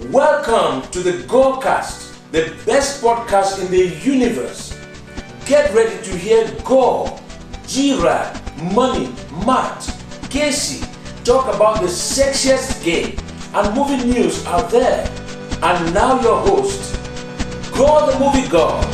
Welcome to the GorCast, the best podcast in the universe. Get ready to hear Gore, G-Rap, Money, Matt, Casey talk about the sexiest game and movie news out there. And now your host, Gore the Movie God.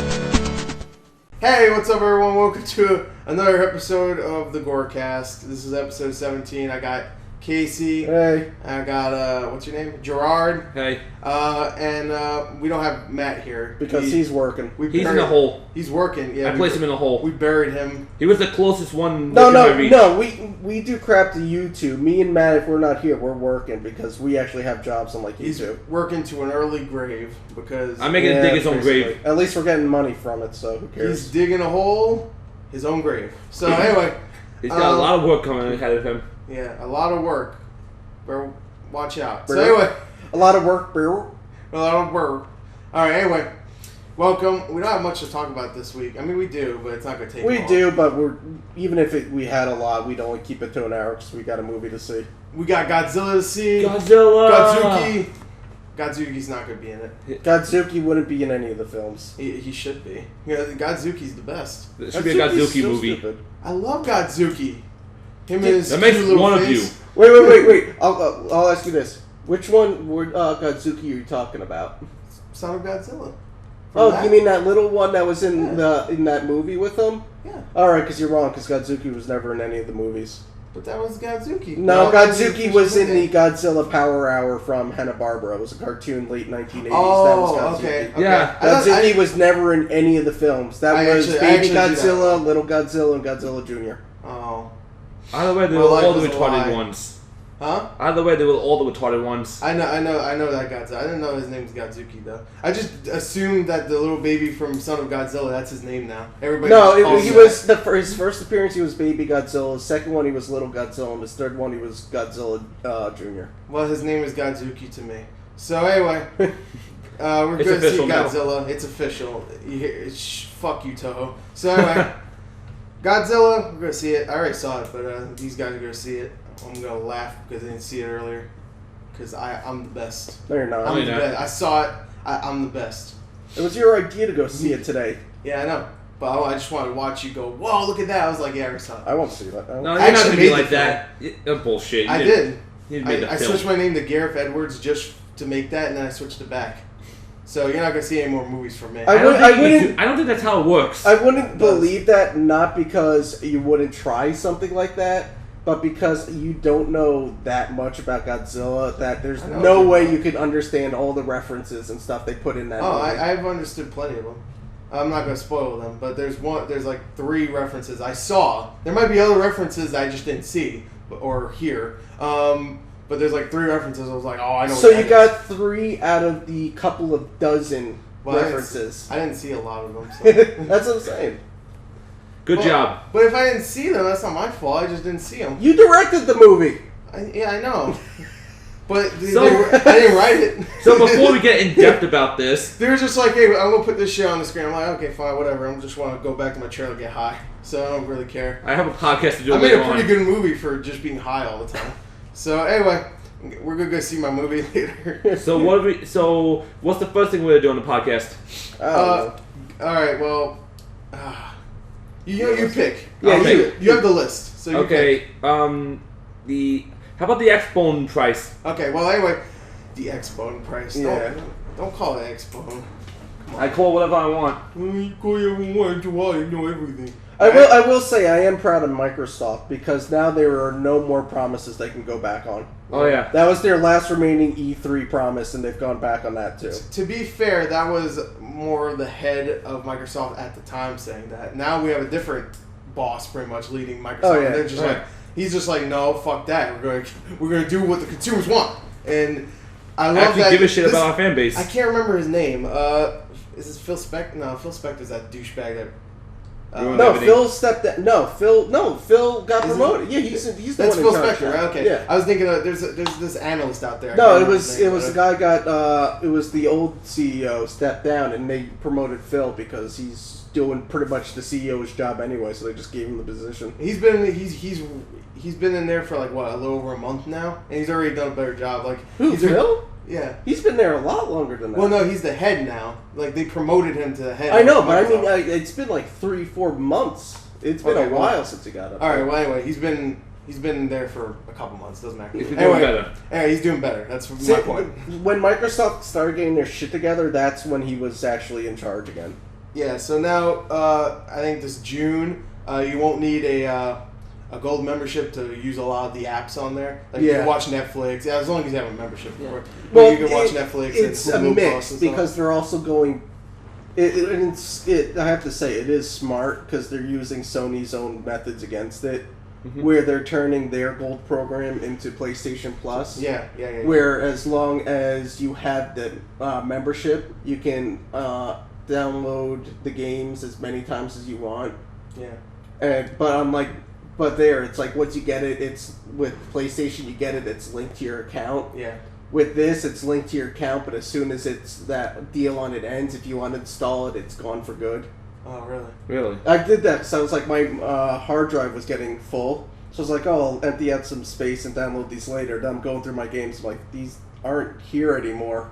Hey, what's up everyone? Welcome to another episode of the GorCast. This is episode 17. I got Casey. Hey. I got, what's your name? Gerard. Hey. And we don't have Matt here. Because he's working. He's in a hole. He's working, yeah. I placed him in a hole. We buried him. He was the closest one. No, we do crap to you two. Me and Matt, if we're not here, we're working because we actually have jobs unlike you two. He's working to an early grave because... I'm making him dig his own grave. At least we're getting money from it, so who cares? He's digging a hole, his own grave. So anyway... He's got a lot of work coming ahead of him. Yeah, a lot of work. Better watch out. Bro. So anyway... A lot of work, bro. A lot of work. Alright, anyway. Welcome. We don't have much to talk about this week. I mean, we do, but it's not going to take long. We do, but even if we had a lot, we'd only keep it to an hour because we got a movie to see. We got Godzilla to see. Godzilla! Godzooky's not going to be in it. Godzooky wouldn't be in any of the films. He should be. Yeah, Godzooky's the best. There should be a Godzooky movie. Stupid. I love Godzooky. Him and his that makes cute little one of face. you. Wait. I'll ask you this. Which one Godzooky are you talking about? Son of Godzilla. You mean that little one that was in that movie with him? Yeah. Alright, because you're wrong, because Godzooky was never in any of the movies. But that was Godzooky. No, Godzooky was in the Godzilla Power Hour from Hanna-Barbera. It was a cartoon late 1980s. Oh, that was Godzooky. okay. Yeah. Godzooky was never in any of the films. That was Baby actually Godzilla, Little Godzilla, and Godzilla Jr. Oh. Either way, they My were life all the was a lie. retarded ones. Huh? Either way, they were all the retarded ones. I know that Godzilla. I didn't know his name was Godzooky though. I just assumed that the little baby from Son of Godzilla, that's his name now. Everybody. He was his first appearance. He was Baby Godzilla. His second one, he was Little Godzilla. And his third one, he was Godzilla Jr. Well, his name is Godzooky to me. So anyway, we're It's going to see official now. Godzilla. It's official. Fuck you, Toho. So anyway, Godzilla, we're going to see it. I already saw it, but these guys are going to see it. I'm going to laugh because I didn't see it earlier. Because I'm the best. No, you're not. I'm the best. I saw it. I'm the best. It was your idea to go see it today. Yeah, I know. But I just wanted to watch you go, whoa, look at that. I was like, yeah, I already saw it. I won't see that. No, you're I not actually going to be made like the that. Bullshit. I did. You made the I film. switched my name to Gareth Edwards just to make that, and then I switched it back. So you're not going to see any more movies from me. I don't think that's how it works. I wouldn't believe that, not because you wouldn't try something like that, but because you don't know that much about Godzilla, that there's no way you could understand all the references and stuff they put in that movie. I've understood plenty of them. I'm not going to spoil them, but there's like 3 references I saw. There might be other references I just didn't see or hear. But there's like 3 references I was like, oh, I know. So you got 3 out of the couple of dozen references. I didn't see a lot of them. So. That's what I'm saying. Good job. But if I didn't see them, that's not my fault. I just didn't see them. You directed the movie. I know. But I didn't write it. So before we get in depth about this, they were just like, hey, I'm going to put this shit on the screen. I'm like, okay, fine, whatever. I just want to go back to my trailer and get high. So I don't really care. I have a podcast to do I made later a pretty on. good movie for just being high all the time. So anyway, we're going to go see my movie later. So what's the first thing we're going to do on the podcast? All right, well, you pick. Yeah, you have the list. So you pick. How about the X-Bone price? Okay, well, anyway, the X-Bone price. Yeah. Don't call it X-Bone. I call whatever I want. You call whatever you want. You know everything. I will say I am proud of Microsoft because now there are no more promises they can go back on. Oh yeah. That was their last remaining E3 promise, and they've gone back on that too. To be fair, that was more the head of Microsoft at the time saying that. Now we have a different boss pretty much leading Microsoft. Oh, yeah. And they're just like, he's just like, no, fuck that. We're going to do what the consumers want. And I love actually that. Give a shit about our fan base. I can't remember his name. Is this Phil Spector? No, Phil Spector's that douchebag that. Phil stepped down. Phil got promoted. Yeah, he's the That's one in Phil charge. Spector, right? Okay. Yeah. I was thinking there's this analyst out there. No, it was the guy it was the old CEO stepped down and they promoted Phil because he's doing pretty much the CEO's job anyway, so they just gave him the position. He's been in there for like what, a little over a month now, and he's already done a better job. Like Who, he's Phil? Yeah. He's been there a lot longer than that. Well, no, he's the head now. Like, they promoted him to the head. I know, of but I mean, Microsoft. it's been like 3-4 months. It's been Okay, a well- while since he got up. All right. there. Well, anyway, he's been there for a couple months. Doesn't matter. He's been Anyway, doing better. Yeah, he's doing better. That's See, my point. when Microsoft started getting their shit together, that's when he was actually in charge again. Yeah. So now, I think this June, you won't need a gold membership to use a lot of the apps on there. Like you Yeah. can watch Netflix. Yeah, as long as you have a membership. Yeah. Well, Well, you can watch it- Netflix. It's a and Hulu Plus mix and stuff. because they're also going. I have to say, it is smart because they're using Sony's own methods against it, where they're turning their gold program into PlayStation Plus. Yeah. Where as long as you have the membership, you can download the games as many times as you want. Yeah. But there, it's like once you get it, it's with PlayStation, you get it, it's linked to your account. Yeah. With this, it's linked to your account, but as soon as it's that deal on it ends, if you uninstall it, it's gone for good. Oh, really? Really? I did that, so I was like, my hard drive was getting full, so I was like, oh, I'll empty out some space and download these later. Then I'm going through my games, I'm like, these aren't here anymore.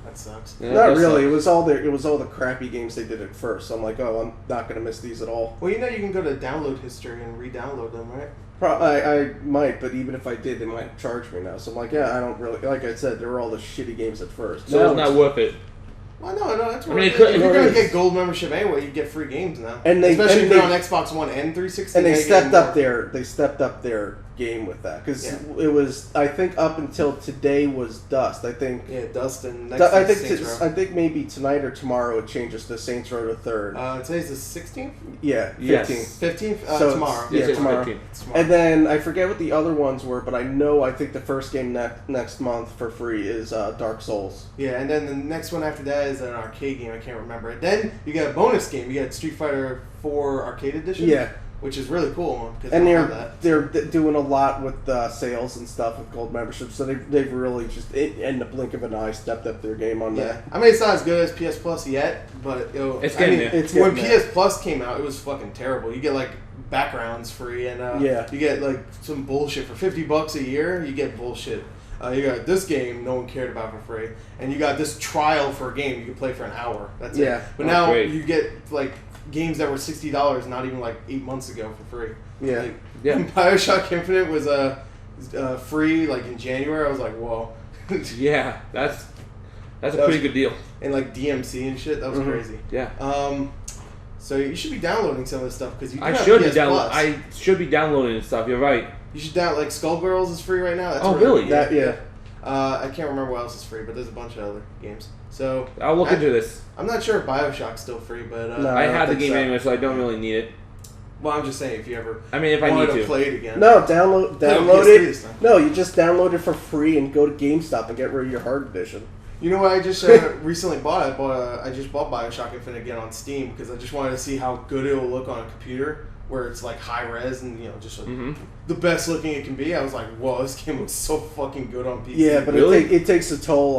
That sucks. Yeah, Not that really. sucks. It was all the crappy games they did at first. So I'm like, oh, I'm not gonna miss these at all. Well, you know you can go to download history and re-download them, right? I might, but even if I did, they might charge me now. So I'm like, yeah, I don't really. Like I said, there were all the shitty games at first. So Now it's not worth it. Well, no, that's I what mean, if it could- you're going it to is. get gold membership anyway, you get free games now. Especially Especially if they- they're on Xbox One and 360. And they now you stepped get up more. their game with that because Yeah. it was. I think up until today was Dust. I think. Yeah, Dustin. Next I is think Saints Row. I think maybe tonight or tomorrow it changes to Saints Row the Third. Today's the 16th? Yeah, 15th. Yes. 15th? So it's- Tomorrow. Yeah, It's tomorrow. 15. It's tomorrow. And then I forget what the other ones were, but I think the first game next month for free is Dark Souls. Yeah, and then the next one after that is an arcade game. I can't remember it. Then you get a bonus game. You get Street Fighter 4 Arcade Edition. Yeah, Which is really cool because and they don't have they're that. doing a lot with sales and stuff with gold memberships. So they've really just in the blink of an eye stepped up their game on Yeah, that. I mean it's not as good as PS Plus yet, but It's I getting mean, there. It's when getting there. PS Plus came out, it was fucking terrible. You get like backgrounds free, and Yeah. you get like some bullshit for $50 a year. You get bullshit. You got this game no one cared about for free, and you got this trial for a game you can play for an hour. That's Yeah. it. But Oh, now great. you get like games that were $60 not even like 8 months ago for free. Yeah. Like, Yeah. Bioshock Infinite was free like in January. I was like, whoa. Yeah, that's a That was- pretty good deal. And like DMC and shit. That was Mhm. crazy. Yeah. So you should be downloading some of this stuff because you do I have should be PS downloading. Plus. I should be downloading and stuff. You're right. You should download like Skullgirls is free right now. That's Oh, really? That yeah. I can't remember what else is free, but there's a bunch of other games. So I'll look into this. I'm not sure if Bioshock's still free, but No. I don't have the think game so. anyway, so I don't really need it. well, I'm just saying if you ever I mean, if I wanted need to to. play it again. No, download PS3 it. this time. No, you just download it for free and go to GameStop and get rid of your hard edition. You know what I just recently bought? I just bought Bioshock Infinite again on Steam because I just wanted to see how good it will look on a computer where it's like high res and just like Mm-hmm. the best looking it can be. I was like, whoa, this game looks so fucking good on PC. Yeah, but Really? it takes a toll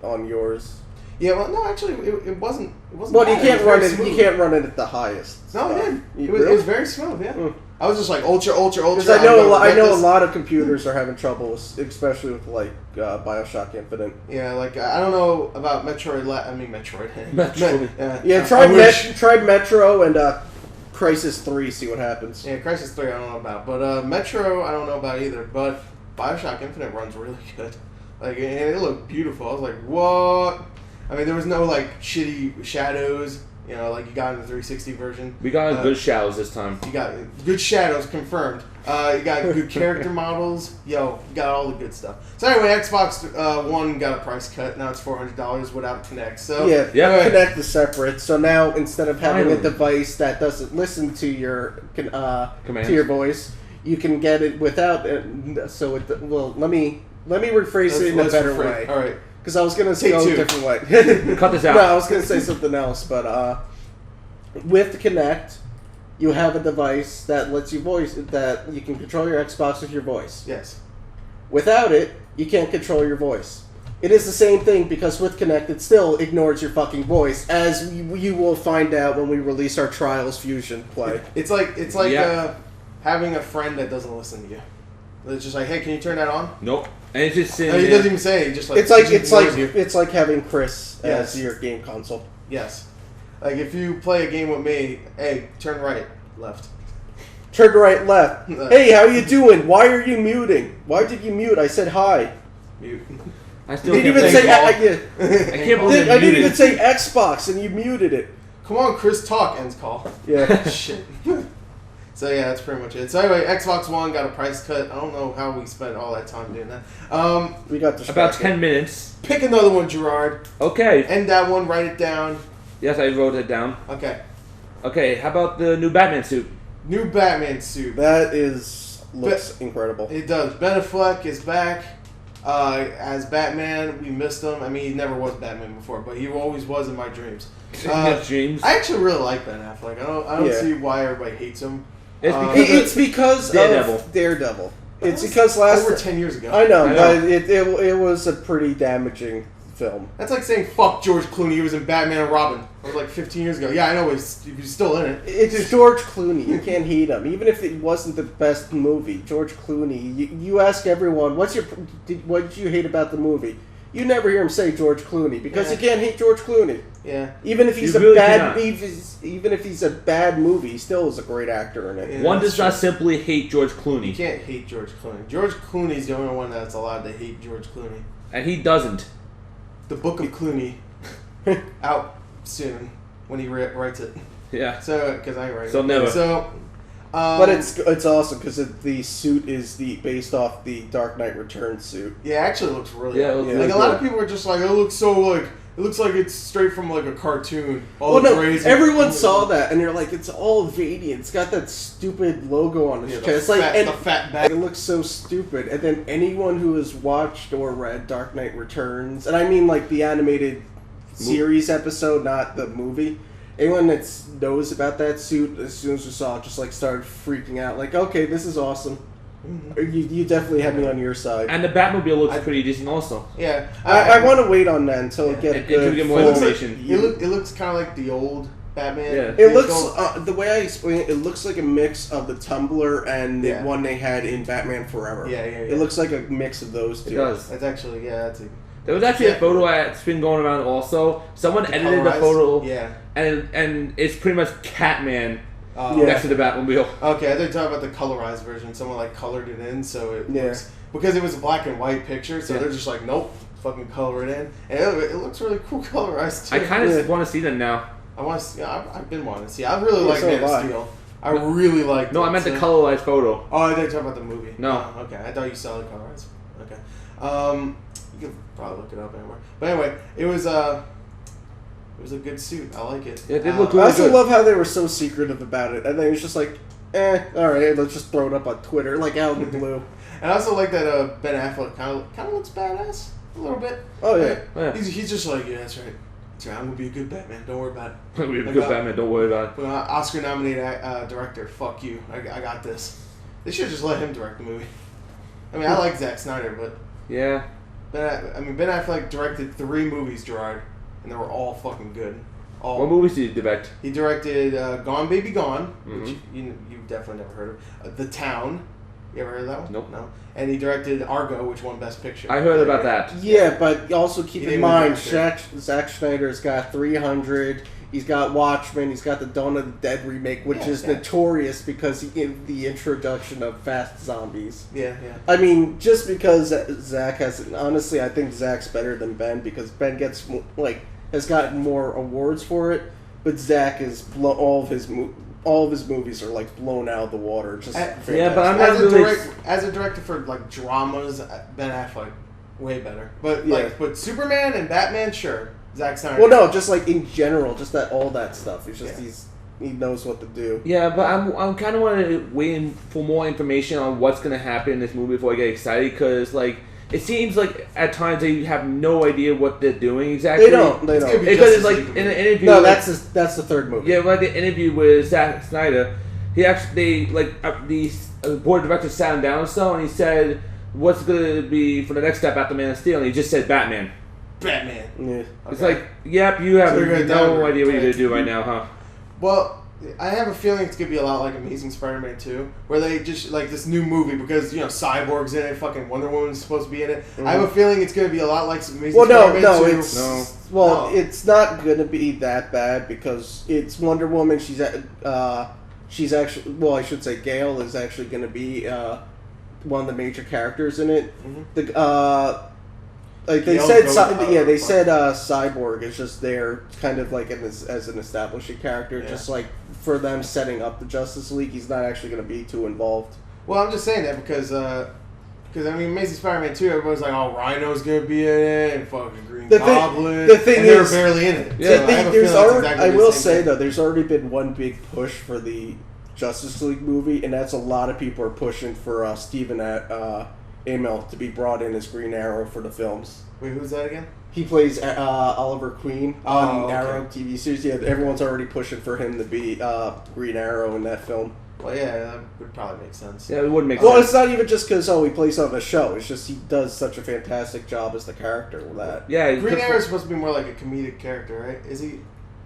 on yours. Yeah, well, no, actually, it wasn't. It wasn't. Well, bad. you can't was run very it. smooth. You can't run it at the highest. No, it did. You- It was, really? it was very smooth. Yeah, Mm. I was just like ultra. Because I know a lot of computers are having trouble, especially with like Bioshock Infinite. Yeah, like I don't know about Metroid. Metroid. Metroid. Yeah, I try wish. try Metro and Crisis 3. See what happens. Yeah, Crisis 3 I don't know about, but Metro I don't know about either. But Bioshock Infinite runs really good. Like, and it looked beautiful. I was like, what? I mean, there was no like shitty shadows. Like you got in the 360 version. We got good shadows this time. You got good shadows confirmed. You got good character models. You got all the good stuff. So anyway, Xbox One got a price cut. Now it's $400 without Kinect. So Yeah, Yeah. Connect is separate. So now instead of having a Finally. device that doesn't listen to your Commands. to your voice, you can get it without it. So let me rephrase it in a let's better refrain. way. All right. Because I was gonna Take go two. a different way. Cut this out. No, I was gonna say something else, but with the Kinect, you have a device that lets you that you can control your Xbox with your voice. Yes. Without it, you can't control your voice. It is the same thing because with Kinect, it still ignores your fucking voice, as you will find out when we release our Trials Fusion play. It's like Yeah. having a friend that doesn't listen to you. It's just like, hey, can you turn that on? Nope. And it's just sitting he there. doesn't even say it. He just like It's like having Chris Yes. as your game console. Yes. Like if you play a game with me, hey, turn right, left. Turn right, left. Hey, how you doing? Why are you muting? Why did you mute? I said hi. Mute. I still Didn't can't even believe say. I can't believe I it didn't even muted. say Xbox, and you muted it. Come on, Chris, talk. Ends call. Yeah. Shit. So yeah, that's pretty much it. So anyway, Xbox One got a price cut. I don't know how we spent all that time doing that. We got distracted. About 10 minutes. Pick another one, Gerard. Okay. End that one. Write it down. Yes, I wrote it down. Okay. Okay, how about the new Batman suit? New Batman suit. That looks incredible. It does. Ben Affleck is back as Batman. We missed him. I mean, he never was Batman before, but he always was in my dreams. Dreams. I actually really like Ben Affleck. I don't Yeah. see why everybody hates him. It's because Daredevil. of Daredevil. It's because over 10 years ago. I know, but it was a pretty damaging film. That's like saying fuck George Clooney. He was in Batman and Robin. That was like 15 years ago. Yeah, I know he's still in it. It's George Clooney. You can't hate him, even if it wasn't the best movie. George Clooney. You ask everyone, what did you hate about the movie? You never hear him say George Clooney because you can't hate George Clooney. Yeah. Even if he's even if he's a bad movie, he still is a great actor in it. Yeah, One does not simply hate George Clooney. You can't hate George Clooney. George Clooney's the only one that's allowed to hate George Clooney. And he doesn't. The Book of Clooney. Out soon when he writes it. Yeah. So, because I write it. So never. So, But it's awesome because the suit is based off the Dark Knight Returns suit. yeah, it actually looks really Yeah, it good. looks Like, really a lot good. of people are just like, it looks like it's straight from like a cartoon. Everyone saw that and they're like, it's all veiny. It's got that stupid logo on its chest. The fat bag. It looks so stupid. And then anyone who has watched or read Dark Knight Returns, and I mean like the animated series episode, not the movie. Anyone that knows about that suit, as soon as you saw it, just like started freaking out. Like, okay, this is awesome. Mm-hmm. You definitely have me on your side. And the Batmobile looks pretty decent also. Yeah. I want to wait on that until it get Until good. we get more full- information. It looks kind of like the old Batman. It looks the way I explain it. It looks like a mix of the Tumblr and the one they had in Batman Forever. Yeah. It looks like a mix of those two. It does. That's actually There was actually a photo that's been going around also. Someone edited the photo. Yeah. And it's pretty much Catman Yeah. next to the Batmobile. Okay, I think talking about the colorized version. Someone like colored it in, so it looks, because it was a black and white picture. So they're just like, nope, fucking color it in, and it looks really cool colorized too. I kind of want to see them now. I want to see. I've been wanting to see. I really like so Man have I. of Steel. I really like. No, I meant the colorized photo. Oh, I didn't talk about the movie. No. Oh, okay, I thought you saw the colorized. Okay. You can probably look it up anywhere. But anyway, it was a good suit. I like it. Yeah, it did look I really also good. love how they were so secretive about it, and then it's just like, alright, let's just throw it up on Twitter, like out of the blue. And I also like that Ben Affleck kind of looks badass a little bit. Oh yeah. Yeah. He's just like, yeah, that's right. That's right. I'm gonna be a good Batman. Don't worry about it. We have a good Batman, don't worry about it. Oscar nominated director. Fuck you. I got this. They should just let him direct the movie. I mean, I like Zack Snyder, but Yeah. Ben Affleck directed 3 movies, Gerard, and they were all fucking good. All. What movies did you direct? He directed Gone Baby Gone, which Mm-hmm. you've definitely never heard of. The Town. You ever heard of that one? Nope. No. And he directed Argo, which won Best Picture. I heard about that. Yeah, but also keep He in didn't mind, direct Zack Snyder's got 300. He's got Watchmen. He's got the Dawn of the Dead remake, which is notorious because the introduction of fast zombies. Yeah. I mean, just because Zach has, honestly, I think Zach's better than Ben because Ben has gotten more awards for it, but Zach is all of his movies are like blown out of the water. Just yeah, but I'm not really as a director for like dramas, Ben Affleck way better. But Yeah. but Superman and Batman, sure. Zack Snyder. Well, no, just like in general, just that all that stuff. It's just he knows what to do. Yeah, but I'm kind of waiting for more information on what's gonna happen in this movie before I get excited because like it seems like at times they have no idea what they're doing exactly. They don't. Because it's like in an interview. No, that's the third movie. Yeah, like the interview with Zack Snyder, the board of directors sat him down and so, and he said, "What's gonna be for the next step after Man of Steel?" And he just said Batman. Yeah. It's like, yep, you have So you're gonna no downgrade. idea what you're gonna do right now, huh? Well, I have a feeling it's gonna be a lot like Amazing Spider-Man 2, where they just like this new movie because Cyborg's in it, fucking Wonder Woman's supposed to be in it. I have a feeling it's gonna be a lot like Amazing Spider-Man 2. It's not gonna be that bad because it's Wonder Woman. She's actually, well, I should say Gale is actually gonna be one of the major characters in it. Mm-hmm. They said Cyborg is just there, kind of like as an establishing character, just like for them setting up the Justice League. He's not actually going to be too involved. Well, I'm just saying that because I mean, Amazing Spider-Man 2, everyone's like, oh, Rhino's going to be in it, and fucking Green Goblin. The thing and they're barely in it. Yeah, there's already been one big push for the Justice League movie, and that's a lot of people are pushing for Stephen Amell to be brought in as Green Arrow for the films. Wait, who's that again? He plays Oliver Queen on the Arrow TV series. Yeah, everyone's already pushing for him to be Green Arrow in that film. Well, yeah, that would probably make sense. Yeah, it would make sense. Well, it's not even just because he plays on the show. It's just he does such a fantastic job as the character with that. Yeah, Green Arrow is supposed to be more like a comedic character, right? Is he?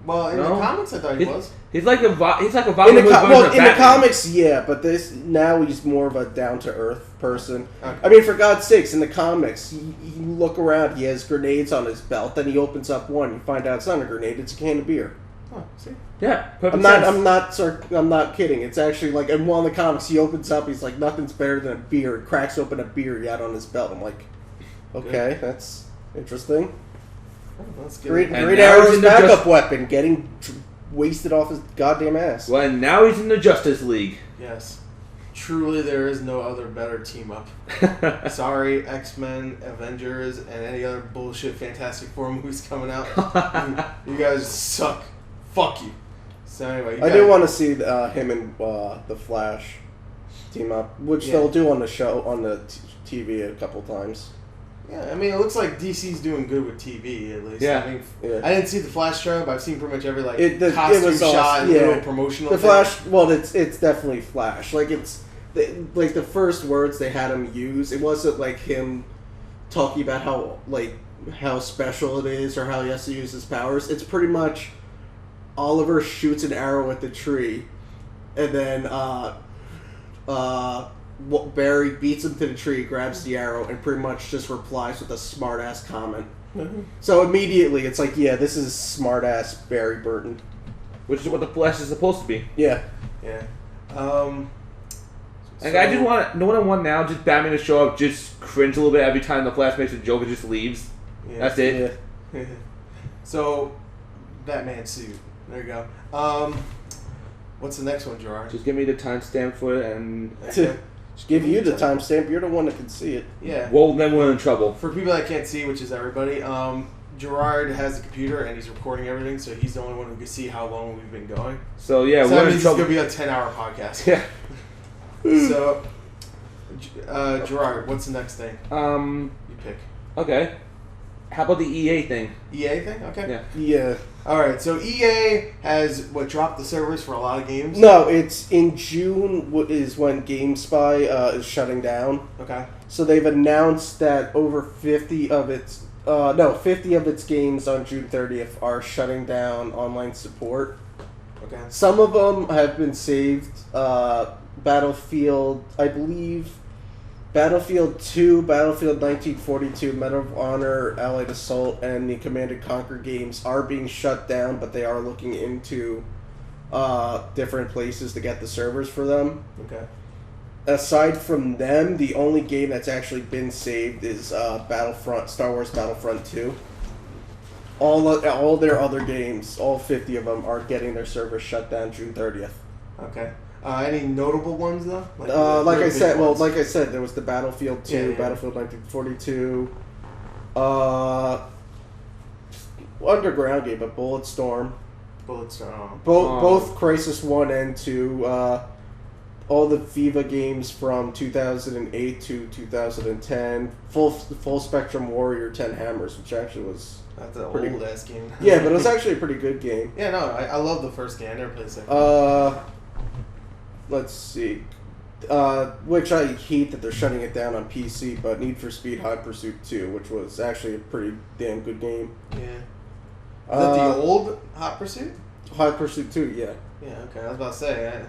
Well, in the comics, I thought he was. He's like a in the comics, yeah, but now he's more of a down to earth person. Okay. I mean, for God's sakes, in the comics, you look around, he has grenades on his belt, then he opens up one, you find out it's not a grenade, it's a can of beer. Oh, see. Yeah, perfect I'm not kidding. It's actually like in one of the comics, he opens up, he's like, nothing's better than a beer, and cracks open a beer he had on his belt. I'm like, okay, that's interesting. Green Arrow's backup weapon, getting wasted off his goddamn ass. Well, and now he's in the Justice League. Yes. Truly, there is no other better team up. Sorry, X-Men, Avengers, and any other bullshit Fantastic Four movies coming out. You guys suck. Fuck you. So anyway, I do want to see him and the Flash team up, which they'll do on the show, on the TV a couple times. Yeah, I mean, it looks like DC's doing good with TV, at least. Yeah. I mean, I didn't see the Flash trailer, but I've seen pretty much every costume shot and little promotional thing. Flash, well, it's definitely Flash. Like, the first words they had him use, it wasn't like him talking about how special it is or how he has to use his powers. It's pretty much Oliver shoots an arrow at the tree, and then Barry beats him to the tree, grabs the arrow, and pretty much just replies with a smart-ass comment. Mm-hmm. So immediately, it's like, yeah, this is smart-ass Barry Burton. Which is what the Flash is supposed to be. Yeah. Yeah. I just want now, just Batman to show up, just cringe a little bit every time the Flash makes a joke and just leaves. Yeah. That's it. Yeah. So, Batman suit. There you go. What's the next one, Gerard? Just give me the timestamp for it and... Just give you the timestamp. You're the one that can see it. Yeah. Well, then we're in trouble. For people that can't see, which is everybody, Gerard has the computer and he's recording everything, so he's the only one who can see how long we've been going. So yeah, we're in trouble. It's going to be a 10-hour podcast. Yeah. So, Gerard, what's the next thing? You pick. Okay. How about the EA thing? EA thing? Okay. Yeah. Yeah. Alright, so EA has, dropped the servers for a lot of games? No, it's in June is when GameSpy is shutting down. Okay. So they've announced that over 50 of its games on June 30th are shutting down online support. Okay. Some of them have been saved. Battlefield, I believe, Battlefield 2, Battlefield 1942, Medal of Honor, Allied Assault, and the Command & Conquer games are being shut down, but they are looking into different places to get the servers for them. Okay. Aside from them, the only game that's actually been saved is Star Wars Battlefront 2. All their other games, all 50 of them, are getting their servers shut down June 30th. Okay. Any notable ones though? Like I said, there was the Battlefield 2, Battlefield 1942, underground game, but Bulletstorm. Both Crisis 1 and 2, all the FIFA games from 2008 to 2010, Full Spectrum Warrior 10 Hammers, which actually was... That's an old ass game. Yeah, but it was actually a pretty good game. Yeah, no, I love the first game. I never played the second. Let's see. Which I hate that they're shutting it down on PC, but Need for Speed Hot Pursuit 2, which was actually a pretty damn good game. Yeah. Is that the old Hot Pursuit? Hot Pursuit 2, yeah. Yeah, okay. I was about to say,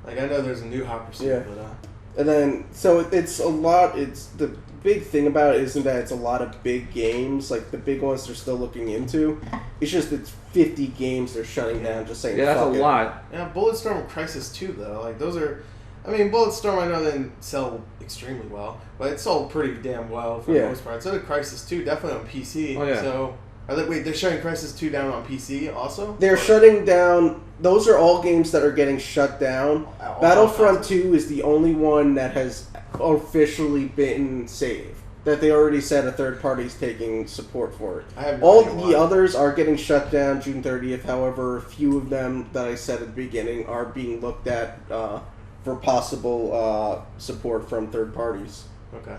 I know there's a new Hot Pursuit, Yeah. but And then, so it's a lot, it's, the big thing about it isn't that it's a lot of big games, like the big ones they're still looking into. It's just it's 50 games they're shutting down, just saying, Yeah, that's fuck a it. lot. yeah, Bulletstorm and Crisis 2 though, like those are. I mean, Bulletstorm I know didn't sell extremely well, but it sold pretty damn well for the most part. So did Crisis 2, definitely on PC. Oh, yeah. So, they're shutting Crisis 2 down on PC also? They're shutting down, those are all games that are getting shut down. All Battlefront consoles. 2 is the only one that has officially been saved. That they already said a third party's taking support for it. I have no All idea the why. others are getting shut down June 30th. However, a few of them that I said at the beginning are being looked at for possible support from third parties. Okay.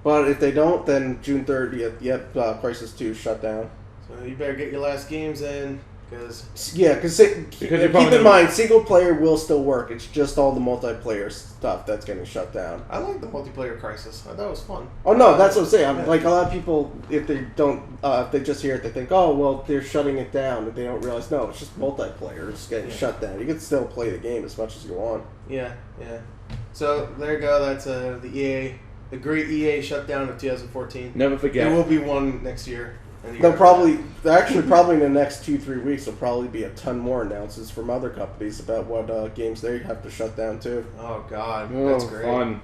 But if they don't, then June 30th, yep, Crisis 2 shut down. So you better get your last games in, because... Yeah, because keep you're probably in mind, single player will still work. It's just all the multiplayer stuff that's getting shut down. I like the multiplayer Crisis. I thought it was fun. Oh no, that's what I'm saying. Yeah. Like a lot of people, if they don't, if they just hear it, they think, oh well, they're shutting it down, and they don't realize no, it's just multiplayer. It's getting shut down. You can still play the game as much as you want. Yeah, yeah. So, there you go. That's the EA, the great EA shutdown of 2014. Never forget. There will be one next year. and the They'll year probably, probably in the next 2-3 weeks, there'll probably be a ton more announcements from other companies about what games they have to shut down too. after that. Oh God, Oh, that's great. fun.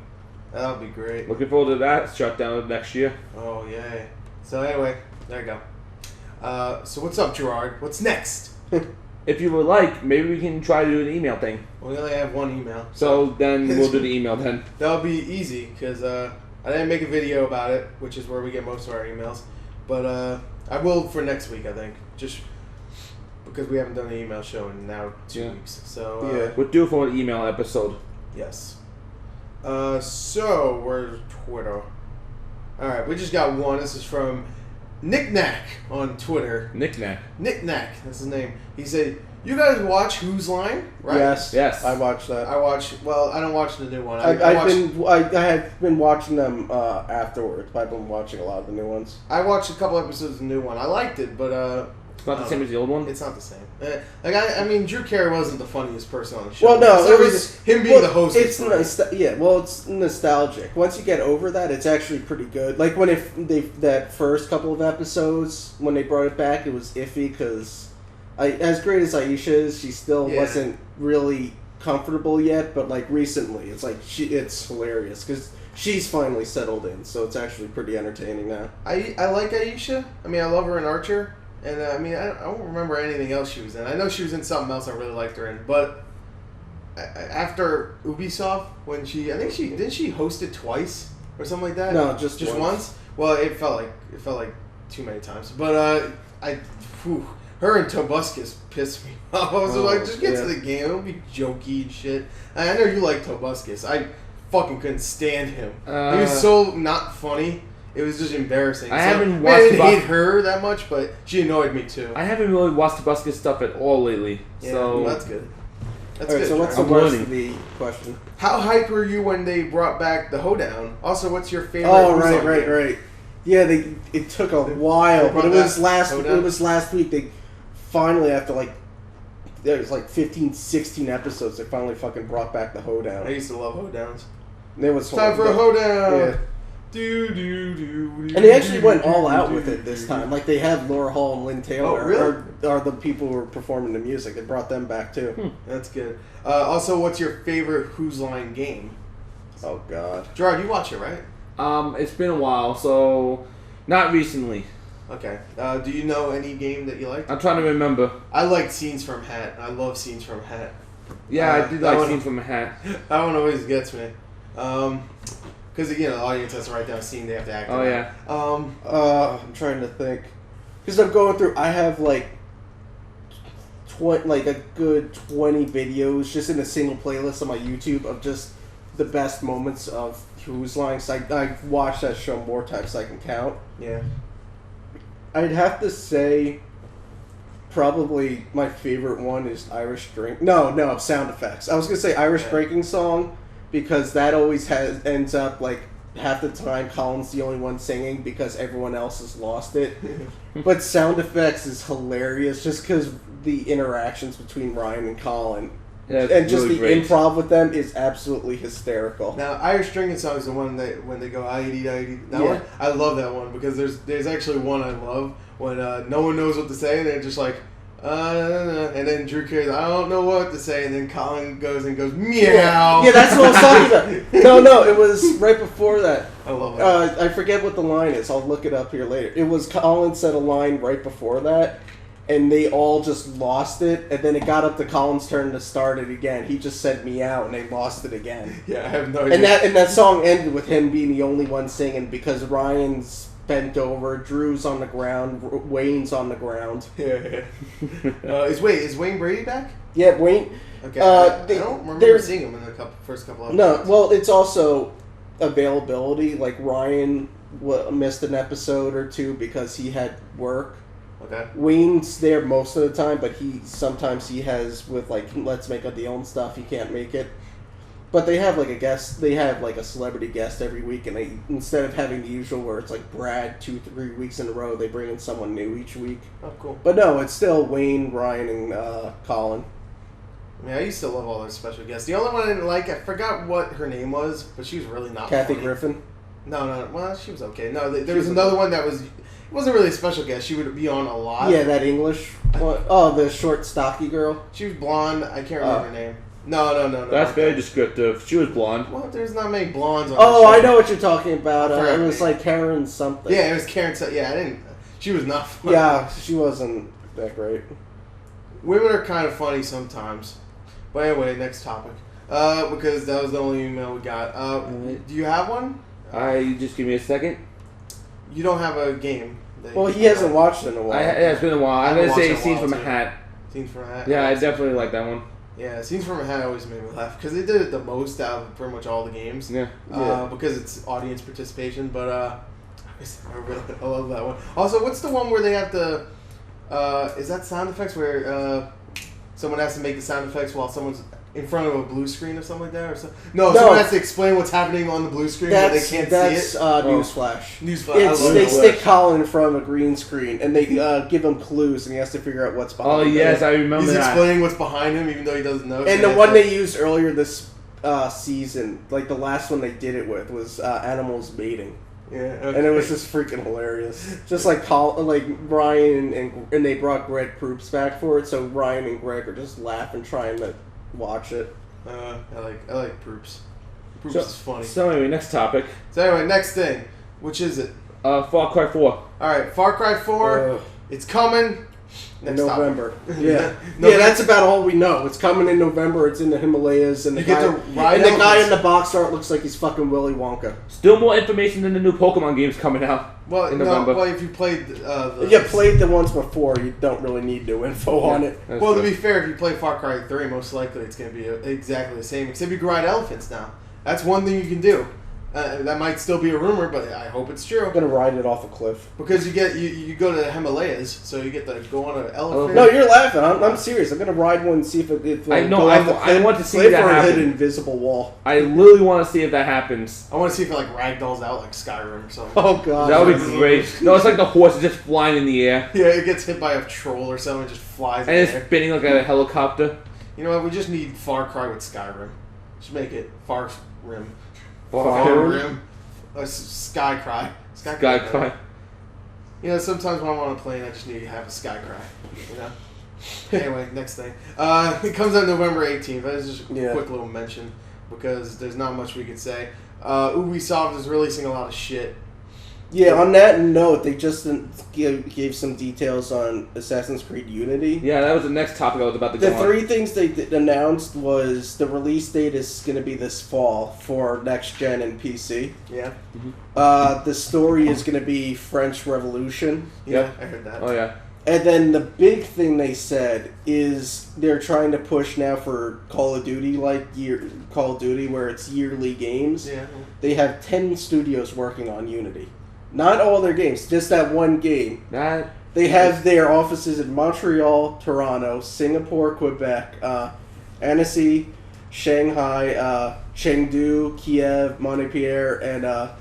That'll be great. Looking forward to that shutdown next year. Oh yay. So anyway, there you go. So what's up, Gerard? What's next? If you would like, maybe we can try to do an email thing. We only have one email. So then we'll do the email then. That'll be easy because I didn't make a video about it, which is where we get most of our emails. But I will for next week, I think, just because we haven't done an email show in now 2 weeks. So Yeah. We'll do it for an email episode. yes. So where's Twitter? All right, we just got one. This is from Knick-Knack on Twitter. Knick-Knack. Knick-Knack, that's his name. He said, "You guys watch Who's Line, right?" Yes, Yes. I watched that. I watch. Well, I don't watch the new one. I watched, had been watching them afterwards, but I've been watching a lot of the new ones. I watched a couple episodes of the new one. I liked it, but It's not the same as the old one? it's not the same. I mean, Drew Carey wasn't the funniest person on the show. Well, no, For some it was reason, him being the host. It's was funny. it's nostalgic. Once you get over that, it's actually pretty good. Like when that first couple of episodes when they brought it back, it was iffy because as great as Aisha is, she still wasn't really comfortable yet. But like recently, it's like it's hilarious because she's finally settled in, so it's actually pretty entertaining now. I like Aisha. I mean, I love her in Archer. And I mean, I don't remember anything else she was in. I know she was in something else I really liked her in. But after Ubisoft, when didn't she host it twice or something like that? No, just once. Well, it felt like too many times. But her and Tobuscus pissed me off. I was like, just get to the game. Don't be jokey and shit. I know you like Tobuscus. I fucking couldn't stand him. He was so not funny. It was just embarrassing. I haven't I watched didn't hate her that much, but she annoyed me too. I haven't really watched the Busket stuff at all lately. Yeah, So well, that's good. That's All right, good. so what's the I'm worst learning. of the question? How hyped were you when they brought back the hoedown? Also, what's your favorite? Oh, Who's On game? right. Yeah, it took a while, but it was Hoedown? last week. They finally, after there was 15, 16 episodes, they finally fucking brought back the I hoedown. used to love hoedowns. And it was Time for a hoedown. Yeah. And And they actually went all out with it this time. Like they had Laura Hall and Lynn Taylor Oh, really? are the people who were performing the music. They brought them back too. That's good. Also, what's your favorite Who's Line game? Oh God. Gerard, you watch it, right? it's been a while, so not recently. Okay. Do you know any game that you like? I'm trying to remember. I like Scenes from Hat. I love Scenes from Hat. Yeah, I did that like one- Scene from a Hat. That one always gets me. Because, the audience has to write down a scene they have to act Oh, out. yeah. I'm trying to think. Because I'm going through. I have a good 20 videos just in a single playlist on my YouTube of just the best moments of Who's Line. So I watched that show more times than I can count. Yeah. I'd have to say probably my favorite one is Irish Drink. No, sound effects. I was going to say Irish Yeah. Drinking Song because that always ends up half the time Colin's the only one singing because everyone else has lost it. But sound effects is hilarious just because the interactions between Ryan and Colin and just really the great. improv with them is absolutely hysterical. Now, Irish Drinking Song is the one that when they go "I-E-D, I-E-D." That Yeah. one, I love that one because there's actually one I love when no one knows what to say and they're just like, and then Drew carries, I don't know what to say, and then Colin goes meow. Yeah, that's what I was talking about. No, it was right before that. I love that. I forget what the line is. I'll look it up here later. It was Colin said a line right before that, and they all just lost it, and then it got up to Colin's turn to start it again. He just said meow, and they lost it again. Yeah, I have no idea. And that song ended with him being the only one singing because Ryan's bent over, Drew's on the ground, Wayne's on the ground. Yeah. Is Wayne Brady back? Yeah, Wayne. Okay. I don't remember there's- seeing him in the first couple of No, episodes. well, it's also availability. Like Ryan missed an episode or two because he had work. Okay. Wayne's there most of the time, but sometimes he has with like Let's Make a Deal and stuff. He can't make it, but they have like a guest. They have like a celebrity guest every week, and they instead of having the usual where it's like Brad 2-3 weeks in a row, they bring in someone new each week. Oh, cool. But no, it's still Wayne, Ryan, and Colin. I mean, I used to love all those special guests. The only one I didn't like, I forgot what her name was, but she was really not Kathy funny. Griffin. No, well, she was okay. No, there was another one that it wasn't really a special guest. She would be on a lot. Yeah, that English one. Oh, the short, stocky girl. She was blonde. I can't remember her name. No. That's not very that. descriptive. She was blonde. Well, there's not many blondes on Oh, the show. I know what you're talking about. I forgot It her was name. like Karen something. Yeah, it was Karen. Yeah, I didn't. She was not funny. Yeah, she wasn't that great. Women are kind of funny sometimes. But anyway, next topic. Because that was the only email we got. Do you have one? Just give me a second. You don't have a game. that Well, you he can hasn't play. watched it in a while. It's been a while. I'm haven't gonna say watched it in a Scenes while, from a too. Hat. Scenes from a Hat. Yeah, I definitely like that one. Yeah, Scenes from a Hat always made me laugh because they did it the most out of pretty much all the games. Yeah. Because it's audience participation, but I love that one. Also, what's the one where they have to? Is that sound effects where someone has to make the sound effects while someone's in front of a blue screen or something like that, or something? No, someone has to explain what's happening on the blue screen where they can't see it. Newsflash. Newsflash. They Newsflash. stick Colin in front of a green screen, and they give him clues, and he has to figure out what's behind Oh him. yes, I remember He's that. explaining what's behind him, even though he doesn't know. And the one they used earlier this season, like the last one they did it with, was animals mating. Yeah, And it was just freaking hilarious. Just like Ryan and they brought Greg Proops back for it, so Ryan and Greg are just laughing trying to watch it. I like Proops. Proops is funny. So anyway, next topic. So anyway, next thing, which is it? Far Cry 4. All right, Far Cry 4. It's coming. In Next topic. November. Yeah. November. Yeah, that's about all we know. It's coming in November, it's in the Himalayas, and the You get guy, to ride and the guy elephants. in the box art looks like he's fucking Willy Wonka. Still more information than the new Pokemon games coming out Well, in no, November. well, if you played If you played the ones before, you don't really need new info on it. That's well, to true. be fair, if you play Far Cry 3, most likely it's going to be exactly the same, except you can ride elephants now. That's one thing you can do. That might still be a rumor, but I hope it's true. I'm gonna ride it off a cliff. Because you go to the Himalayas, so you get to go on an elephant. No, you're laughing. I'm serious. I'm gonna ride one and see if I know, go I off the wa- I cliff, want to see cliff that or happen. hit an invisible wall. I literally want to see if that happens. I want to see if it like ragdolls out like Skyrim or something. Oh god, That would be great. No, it's like the horse is just flying in the air. Yeah, it gets hit by a troll or something, and just flies And in it's the air. spinning like a helicopter. You know what? We just need Far Cry with Skyrim. Just make it Far Rim. Far Rim. Sky Cry. Sky Cry. You know, sometimes when I'm on a plane, I just need to have a Sky Cry. You know. Anyway, next thing. It comes out November 18th. That is just a quick little mention because there's not much we can say. Ubisoft is releasing a lot of shit. Yeah, on that note, they just gave some details on Assassin's Creed Unity. Yeah, that was the next topic I was about to go The on. three things they announced was the release date is going to be this fall for next gen and PC. Yeah. The story is going to be French Revolution. Yeah, Yep. I heard that. Oh yeah. And then the big thing they said is they're trying to push now for Call of Duty, Call of Duty, where it's yearly games. Yeah. They have 10 studios working on Unity. Not all their games, just that one game. That They have their offices in Montreal, Toronto, Singapore, Quebec, Annecy, Shanghai, Chengdu, Kiev, Montpellier, and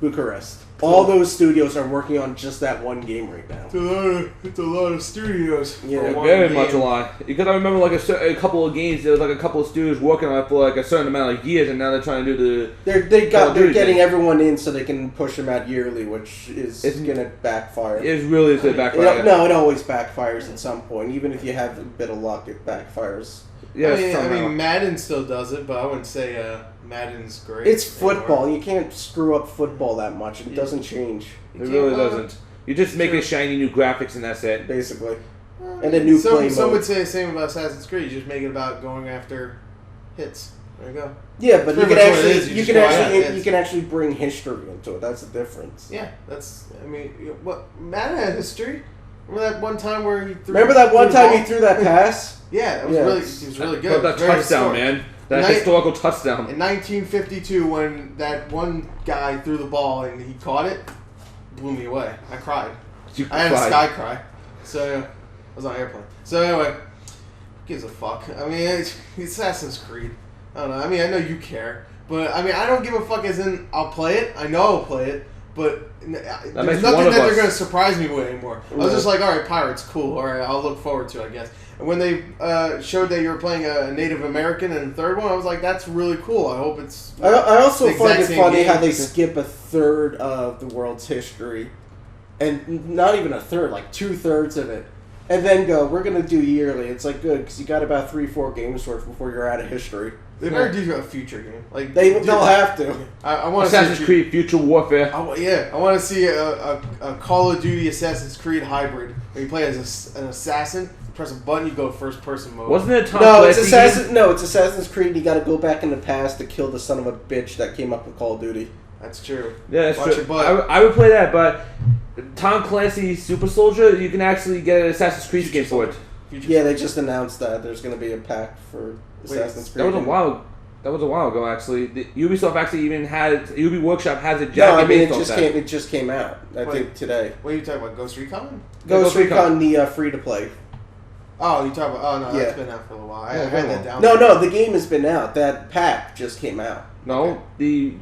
Bucharest. All those studios are working on just that one game right now. It's a lot of studios. Yeah, for one Very game. much a lot. Because I remember like a couple of games, there was like a couple of studios working on it for like a certain amount of years, and now they're trying to do the. They're Call of Duty getting thing. everyone in so they can push them out yearly, which is going to backfire. It really is going to backfire. No, it always backfires at some point. Even if you have a bit of luck, it backfires. Yeah, I mean, Madden still does it, but I wouldn't say Madden's great. It's football. anymore. You can't screw up football that much. It doesn't change, It really doesn't. You just make Sure. it shiny new graphics and that's it. basically. And a new play Some mode. would say the same about Assassin's Creed. You just make it about going after hits. There you go. Yeah, but you pretty can much what it actually is. You just go out and you can actually bring history into it. That's the difference. Yeah, that's. I mean, what Madden had history. Remember that one time where he threw? Remember that one the time ball? he threw that pass? Yeah, it was Yeah. really. It was really But good. that Very touchdown, historic. man. That Night- historical touchdown. In 1952, when that one guy threw the ball and he caught it, blew me away. I cried. You I had a cried. sky cry. So I was on an airplane. So anyway, who gives a fuck? I mean, it's Assassin's Creed. I don't know. I mean, I know you care, but I mean, I don't give a fuck. As in, I'll play it. I know I'll play it, but there's makes nothing one that of they're us. gonna surprise me with anymore. I was Yeah. just like, all right, pirates, cool. All right, I'll look forward to it, I guess. And when they showed that you were playing a Native American in the third one, I was like, that's really cool. I hope it's. I also the find exact it same funny game. how they skip a third of the world's history, and not even a third, like 2/3 of it, and then go, we're gonna do yearly. It's like good because you got about 3-4 games worth before you're out of history. They better do a future game. Like They'll have to. I want to Assassin's Creed Future Warfare. I want to see a Call of Duty Assassin's Creed hybrid where you play as an assassin. You press a button, you go first person mode. Wasn't it a Tom No, it's Clancy game? It's Assassin's Creed. You got to go back in the past to kill the son of a bitch that came up with Call of Duty. That's true. Yeah, that's Watch true. your butt. I would play that, but Tom Clancy Super Soldier, you can actually get an Assassin's Creed skin for it. Future Yeah, they just announced that there's going to be a pack for Assassin's Creed. That was a while ago, actually. Ubisoft actually even had UB Workshop has a jacket No, I mean based off that. it just came out. I think today. What are you talking about? Ghost Recon? Ghost Ghost Recon, the free to play. Oh, you talking about? Oh no, that's Yeah. been out for a little while. I Yeah, had very that down. No, the game has been out. That pack just came out. No, the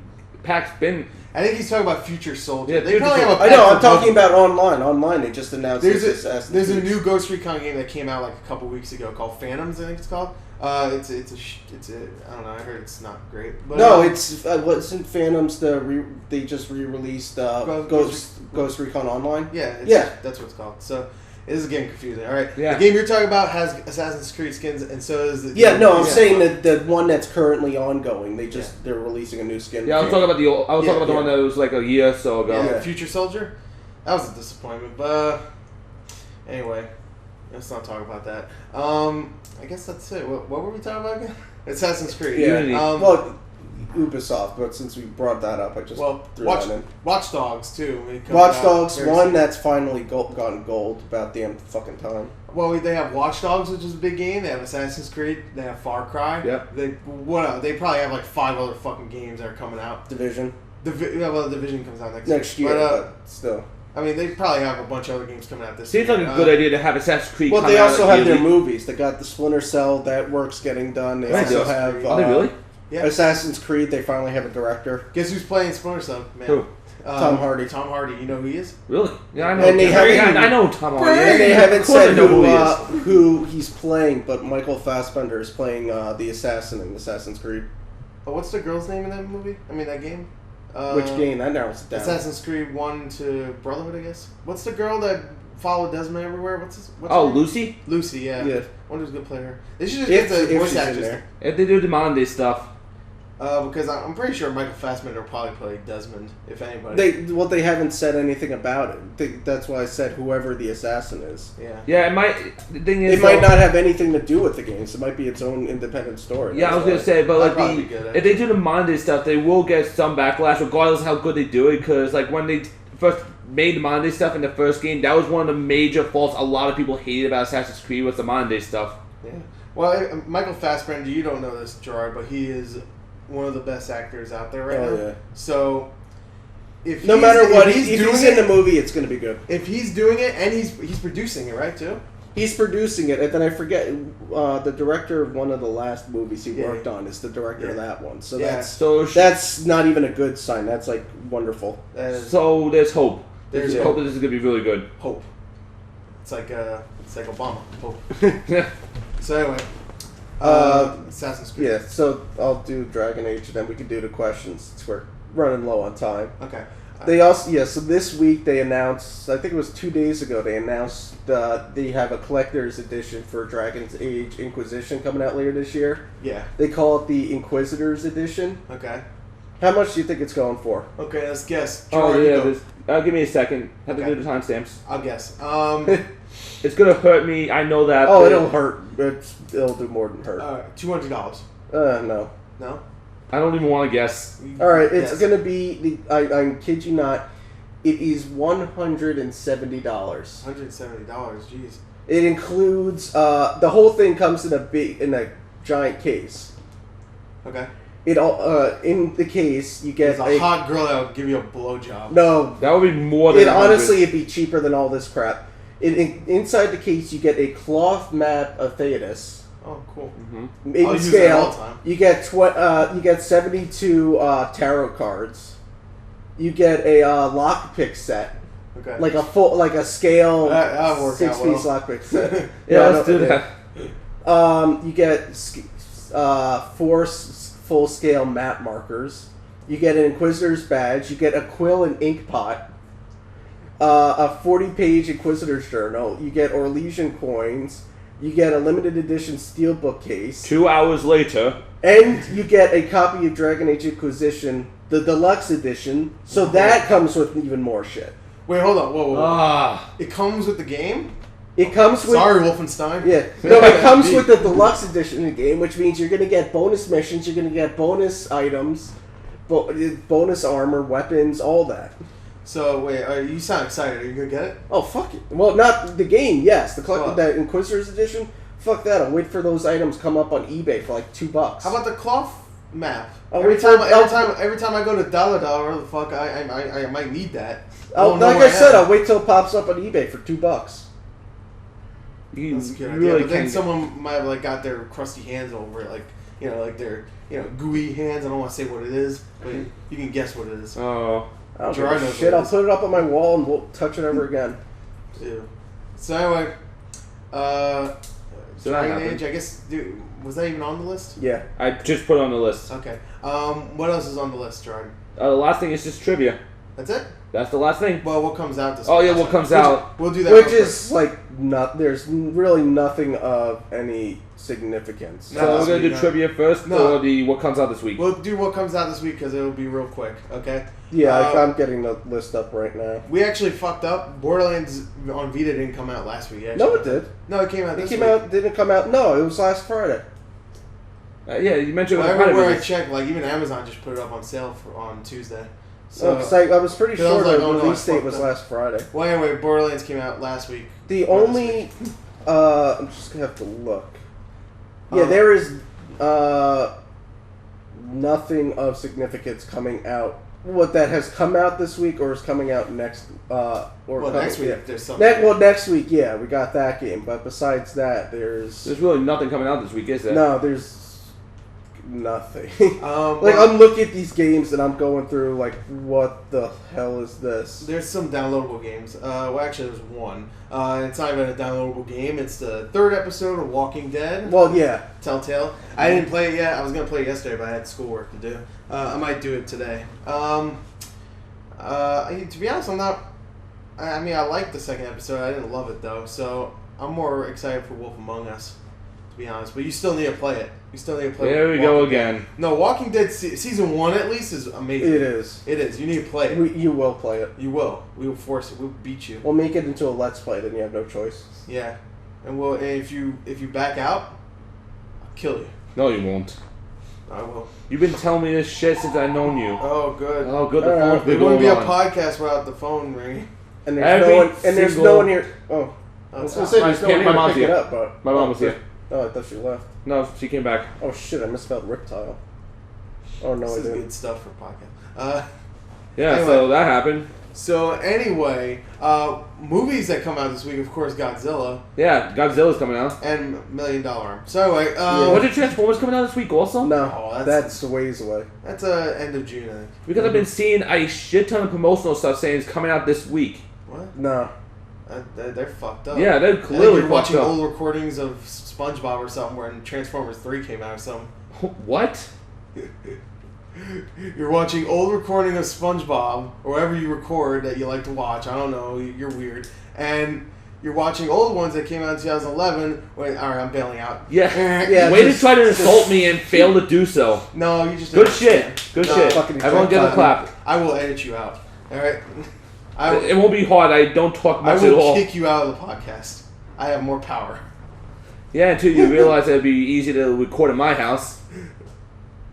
pack's been. I think he's talking about Future Soldier. Yeah, they Future probably have a I pack know. for I'm talking both. about online. Online, they just announced There's this a Assassin's Creed. new Ghost Recon game that came out like a couple weeks ago called Phantoms. I think it's called. It's a I don't know. I heard it's not great. But, No, it's wasn't Phantoms they just re-released Ghost Recon Online. Yeah, Yeah. that's what it's called. So it is getting confusing. All right, Yeah. the game you're talking about has Assassin's Creed skins, and so is the. Yeah, no, I'm saying that the one that's currently ongoing. They're releasing a new skin. Yeah, I was talking about the old. I was talking about the one that was like a year or so ago. Yeah, Yeah. Future Soldier. That was a disappointment, but anyway, let's not talk about that. I guess that's it. What were we talking about again? Assassin's Creed. Yeah. Unity. Well, Ubisoft, but since we brought that up, I just threw that in. Watch Dogs too. It comes Watch out Dogs very 1 soon. that's finally gotten gold about damn fucking time. Well, they have Watch Dogs, which is a big game. They have Assassin's Creed. They have Far Cry. Yep. They They probably have like 5 other fucking games that are coming out. Division Division comes out next year, but still. I mean, they probably have a bunch of other games coming out this Seems year. like a good idea to have Assassin's Creed. Well, come they out also like have their yearly. movies. They got the Splinter Cell, that work's getting done. They Right. also have Are they really? Yeah. Assassin's Creed. They finally have a director. Guess who's playing Splinter Cell, man? Who? Tom Hardy. Tom Hardy. You know who he is? Really? Yeah, I know. And they haven't- I know Tom Hardy. And they Yeah, haven't of course I said know who he is. who he's playing, but Michael Fassbender is playing the assassin in Assassin's Creed. Oh, what's the girl's name in that movie? I mean, that game? Which game? That narrows it down. Assassin's Creed 1 to Brotherhood, I guess. What's the girl that followed Desmond everywhere? What's her name? Lucy? Lucy, yeah. Yeah. Wonder who's gonna play her. They should just If- get the if voice she's in actress. there. If they do the Monday stuff. Because I'm pretty sure Michael Fassbender will probably play Desmond, if anybody. They haven't said anything about it. That's why I said whoever the assassin is. Yeah. Yeah, it might. The thing is, It might not have anything to do with the games. It might be its own independent story. Yeah, I was That's gonna why. say, but That'd like probably be good, if they do the Monday stuff, they will get some backlash, regardless of how good they do it. Because like when they first made the Monday stuff in the first game, that was one of the major faults a lot of people hated about Assassin's Creed was the Monday stuff. Yeah. Well, Michael Fassbender, you don't know this, Gerard, but he is one of the best actors out there right now. Yeah. So, if No he's- matter what, if if he's doing he's it, in the movie, it's going to be good. if he's doing it and he's producing it, right too. He's producing it, and then I forget the director of one of the last movies he worked on is the director of that one. So that's not even a good sign. That's like wonderful. So there's hope. There's hope that this is gonna be really good. Hope. It's like Obama. Hope. So anyway, Assassin's Creed. Yeah. So I'll do Dragon Age, and then we can do the questions. Since we're running low on time. Okay. They also so this week they announced, I think it was 2 days ago, they announced they have a collector's edition for Dragon's Age Inquisition coming out later this year. Yeah. They call it the Inquisitor's Edition. Okay. How much do you think it's going for? Okay, let's guess. Give me a second. Have to do the timestamps. I'll guess. It's gonna hurt me. I know that. Oh, it'll hurt. It'll do more than hurt. $200. No. No. I don't even want to guess. All right, it's gonna be I kid you not. It is $170. $170. Jeez. It includes the whole thing comes in a giant case. Okay. It all in the case you get a hot girl that will give you a blowjob. No, that would be more than. Honestly, it'd be cheaper than all this crap. Inside the case, you get a cloth map of Thetis. Oh, cool. Mm-hmm. In scale, you get 72 tarot cards. You get a lockpick set. Okay. Like a scale 6-piece lockpick set. Let's do that. You get 4 full-scale map markers. You get an Inquisitor's badge. You get a quill and ink pot. A 40-page Inquisitor's journal. You get Orlesian coins. You get a limited edition steelbook case. 2 hours later. And you get a copy of Dragon Age Inquisition, the deluxe edition. So that comes with even more shit. Wait, hold on. Whoa. It comes with the game? It comes with... Sorry, Wolfenstein. Yeah. No, it comes with the deluxe edition of the game, which means you're going to get bonus missions, you're going to get bonus items, bonus armor, weapons, all that. So, wait, you sound excited. Are you going to get it? Oh, fuck it. Well, not the game, yes. The Inquisitor's Edition, fuck that. I'll wait for those items come up on eBay for like $2. How about the cloth map? Every time I go to Dollar, the fuck, I might need that. Like I said, I'll wait till it pops up on eBay for $2. That's a good idea. But then someone might have got their crusty hands over it, their gooey hands. I don't want to say what it is, but you can guess what it is. Oh. I don't give a shit. I'll put it up on my wall and we'll touch it ever again. Ew. So anyway, Dragon Age, I guess, was that even on the list? Yeah. I just put it on the list. Okay. What else is on the list, Jordan? The last thing is just trivia. That's it? That's the last thing. Well, what comes out this week? Oh, yeah, what comes out. We'll do that. Which is, there's really nothing of any significance. So we're going to do trivia first, or what comes out this week? We'll do what comes out this week because it'll be real quick, okay? Yeah, I'm getting the list up right now. We actually fucked up. Borderlands on Vita didn't come out last week, actually. No, it did. No, it came out this week. Didn't come out. No, it was last Friday. Yeah, you mentioned everywhere I checked, even Amazon just put it up on sale on Tuesday. So I was pretty sure the release date was last Friday. Well, anyway, Borderlands came out last week. The only... I'm just going to have to look. Yeah, there is nothing of significance coming out. What that has come out this week or is coming out next... next week there's something. Next week, yeah, we got that game. But besides that, there's... There's really nothing coming out this week, is there? No, there's... nothing. I'm looking at these games and I'm going through what the hell is this? There's some downloadable games. Actually, there's one. It's not even a downloadable game. It's the 3rd episode of Walking Dead. Well, yeah. Telltale. I didn't play it yet. I was gonna play it yesterday, but I had schoolwork to do. I might do it today. To be honest, I'm not. I mean, I liked the 2nd episode. I didn't love it though, so I'm more excited for Wolf Among Us. To be honest, but you still need to play it. You still need to play. There we go again. No, Walking Dead season 1 at least is amazing. It is. It is. You need to play it. You will play it. You will. We will force it. We'll beat you. We'll make it into a let's play. Then you have no choice. Yeah, and if you back out, I'll kill you. No, you won't. I will. You've been telling me this shit since I've known you. Oh, good. Oh, good. The phone's been There wouldn't going be on. a podcast without the phone ringing. And there's no one here. Oh, I was gonna say there's no one here to pick it up, but my mom was here. Oh, I thought she left. No, she came back. Oh shit! I misspelled Riptile. Oh no, this I is didn't. good stuff for podcast. Yeah, anyway. so that happened. So anyway, movies that come out this week, of course, Godzilla Yeah, Godzilla's coming out. and $1 Million Arm. So anyway, Was it Transformers coming out this week also? No, Oh, that's a ways away. that's end of June, I think. Because I've been seeing a shit ton of promotional stuff saying it's coming out this week. What? No. They're fucked up. Yeah, they're I think clearly you're fucked watching up. old recordings of SpongeBob or something when Transformers 3 came out or something. What? You're watching old recording of SpongeBob, or whatever you record that you like to watch. I don't know. You're weird. And you're watching old ones that came out in 2011. Wait, all right, I'm bailing out. Yeah. Yeah, Way to just- try to insult me and fail to do so. No, you just Good don't shit. understand. Good No, shit. fucking Everyone get a drunk clap. I will edit you out. All right. It won't be hard. I don't talk I much at will all. kick you out of the podcast. I have more power. Yeah, until you realize it'd be easy to record in my house.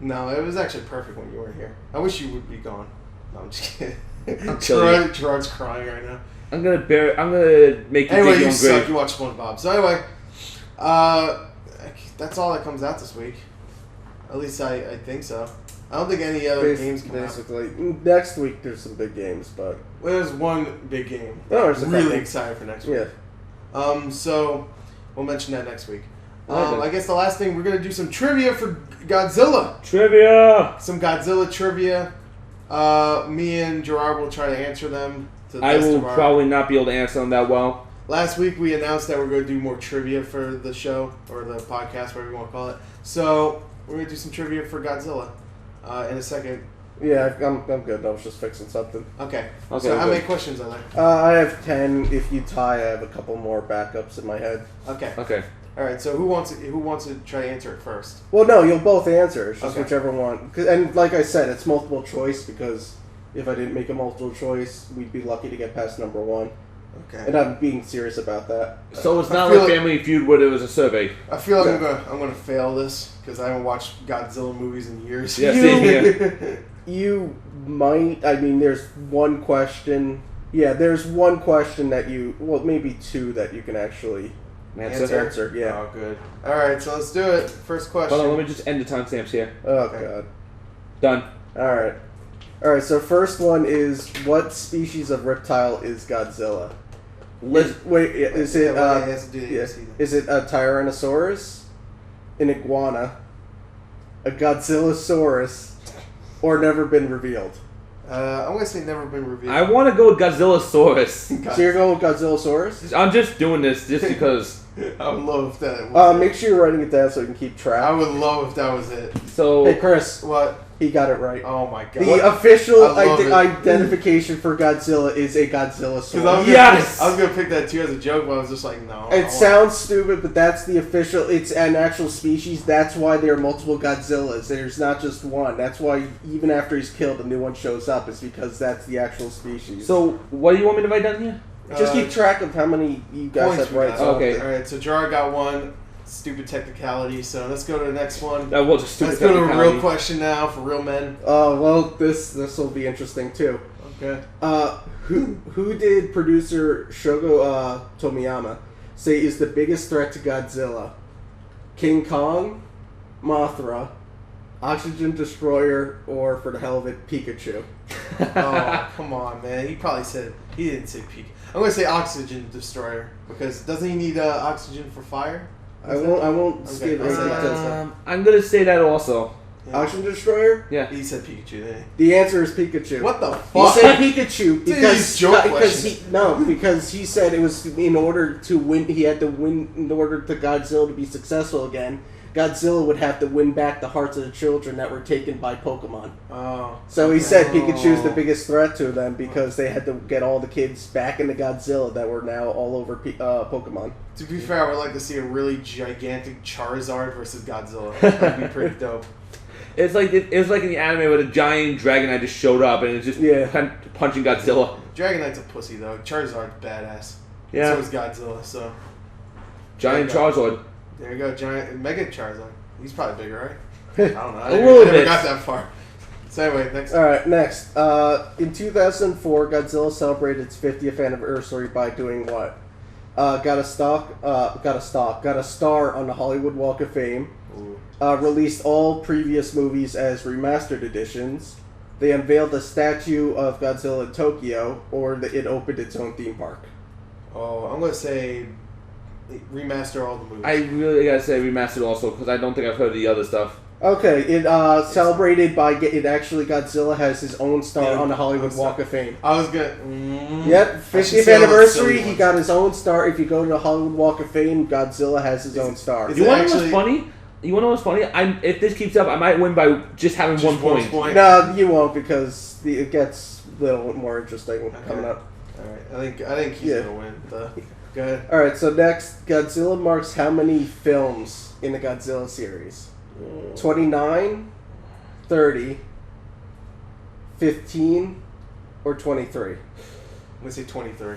No, it was actually perfect when you weren't here. I wish you would be gone. No, I'm just kidding. I'll kill you. Gerard's crying right now. I'm gonna make you Anyway, dig you your own suck. grave. You watch SpongeBob. So anyway, that's all that comes out this week. At least I think so. I don't think any other games come out. Basically, next week there's some big games, but Well, there's one big game. Oh, there's a really couple. excited for next week. yeah. So we'll mention that next week. Okay. I guess the last thing, we're gonna do some trivia for Godzilla. Trivia. Some Godzilla trivia. Me and Gerard will try to answer them to the I best will of our... probably not be able to answer them that well. Last week we announced that we're going to do more trivia for the show, or the podcast, whatever you want to call it. So we're going to do some trivia for Godzilla in a second. Yeah, I'm good. I was just fixing something. Okay. Okay, So how good. many questions are there? I have 10. If you tie, I have a couple more backups in my head. Okay. Okay. All right. So who wants to try to answer it first? Well, no, you'll both answer. It's just Okay. whichever one. And like I said, it's multiple choice because if I didn't make a multiple choice, we'd be lucky to get past number one. Okay. And I'm being serious about that. So it's I not feel like like- Family Feud where it was a survey. I feel like Yeah. I'm gonna fail this because I haven't watched Godzilla movies in years. Yeah, You- same here. You might. I mean, there's one question. Yeah, there's one question that you. Well, maybe two that you can actually answer. Yeah. Oh, good. All right. So let's do it. First question. Hold on, let me just end the timestamps here. Oh Okay. god. Done. All right. All right. So first one is what species of reptile is Godzilla? Wait. Is it? Yeah, it has to do the Yeah. ABC then. Is it a Tyrannosaurus, an iguana, a Godzillasaurus, or never been revealed? I'm gonna say never been revealed. I want to go with Godzillasaurus. So you're going with Godzillasaurus? I'm just doing this just because. I would love if that. Was it. Make sure you're writing it down so you can keep I track. would love if that was it. So Hey, Chris, What? he got it right. Oh my god. The official I love it. identification for Godzilla is a Because Godzillasaurus. Yes! I was gonna pick that too as a joke, but I was just like, no. It sounds stupid, but that's the official. It's an actual species. That's why there are multiple Godzillas. There's not just one. That's why even after he's killed, a new one shows up. Is because that's the actual species. So what do you want me to write down here? just keep track of how many you guys points have we right. got. So Okay. All right. So Gerard got one. Stupid technicality. So let's go to the next one. That was a stupid Let's go to a technicality. real question now for real men. well, this will be interesting too. Okay. Who did producer Shogo Tomiyama say is the biggest threat to Godzilla? King Kong, Mothra, Oxygen Destroyer, or for the hell of it, Pikachu? Oh come on, man. He didn't say peak. I'm gonna say Oxygen Destroyer because doesn't he need oxygen for fire? I won't Okay, skip I'll any say that. details. I'm gonna say that also. Yeah. Oxygen Destroyer? Yeah. He said Pikachu, didn't he? The answer is Pikachu. What the He fuck? said Pikachu These joke questions. because he said it was in order to win. He had to win in order to Godzilla to be successful again. Godzilla would have to win back the hearts of the children that were taken by Pokemon. Oh. So he said Okay. Pikachu's the biggest threat to them because they had to get all the kids back into Godzilla that were now all over Pokemon. To be fair, I would like to see a really gigantic Charizard versus Godzilla. That'd be pretty dope. It's like it was like in the anime where the giant Dragonite just showed up and it's just Yeah. punching Godzilla. Dragonite's a pussy though. Charizard's badass. Yeah. So is Godzilla. So Giant There you Charizard. there you go, giant Mega Charizard. He's probably bigger, right? I don't know. I never, little I never bit. got that far. So anyway, next. All right, next. In 2004, Godzilla celebrated its 50th anniversary by doing what? Got a star on the Hollywood Walk of Fame. Ooh. Released all previous movies as remastered editions. They unveiled a statue of Godzilla in Tokyo, or it opened its own theme park. Oh, I'm gonna say remaster all the movies. I really gotta say remastered also because I don't think I've heard the other stuff. Okay, it celebrated by it actually Godzilla has his own star on the Hollywood Walk of Fame. I was gonna. Yep, 50th anniversary. He got his own star. If you go to the Hollywood Walk of Fame, Godzilla has his own star. You want to know what's funny? You want to know what's funny? If this keeps up, I might win by just having Just 1 point. No, you won't because it gets a little more interesting coming up. All right, I think he's gonna win. Go ahead. All right, so next, Godzilla marks how many films in the Godzilla series? 29, 30, 15, or 23? I'm gonna say 23.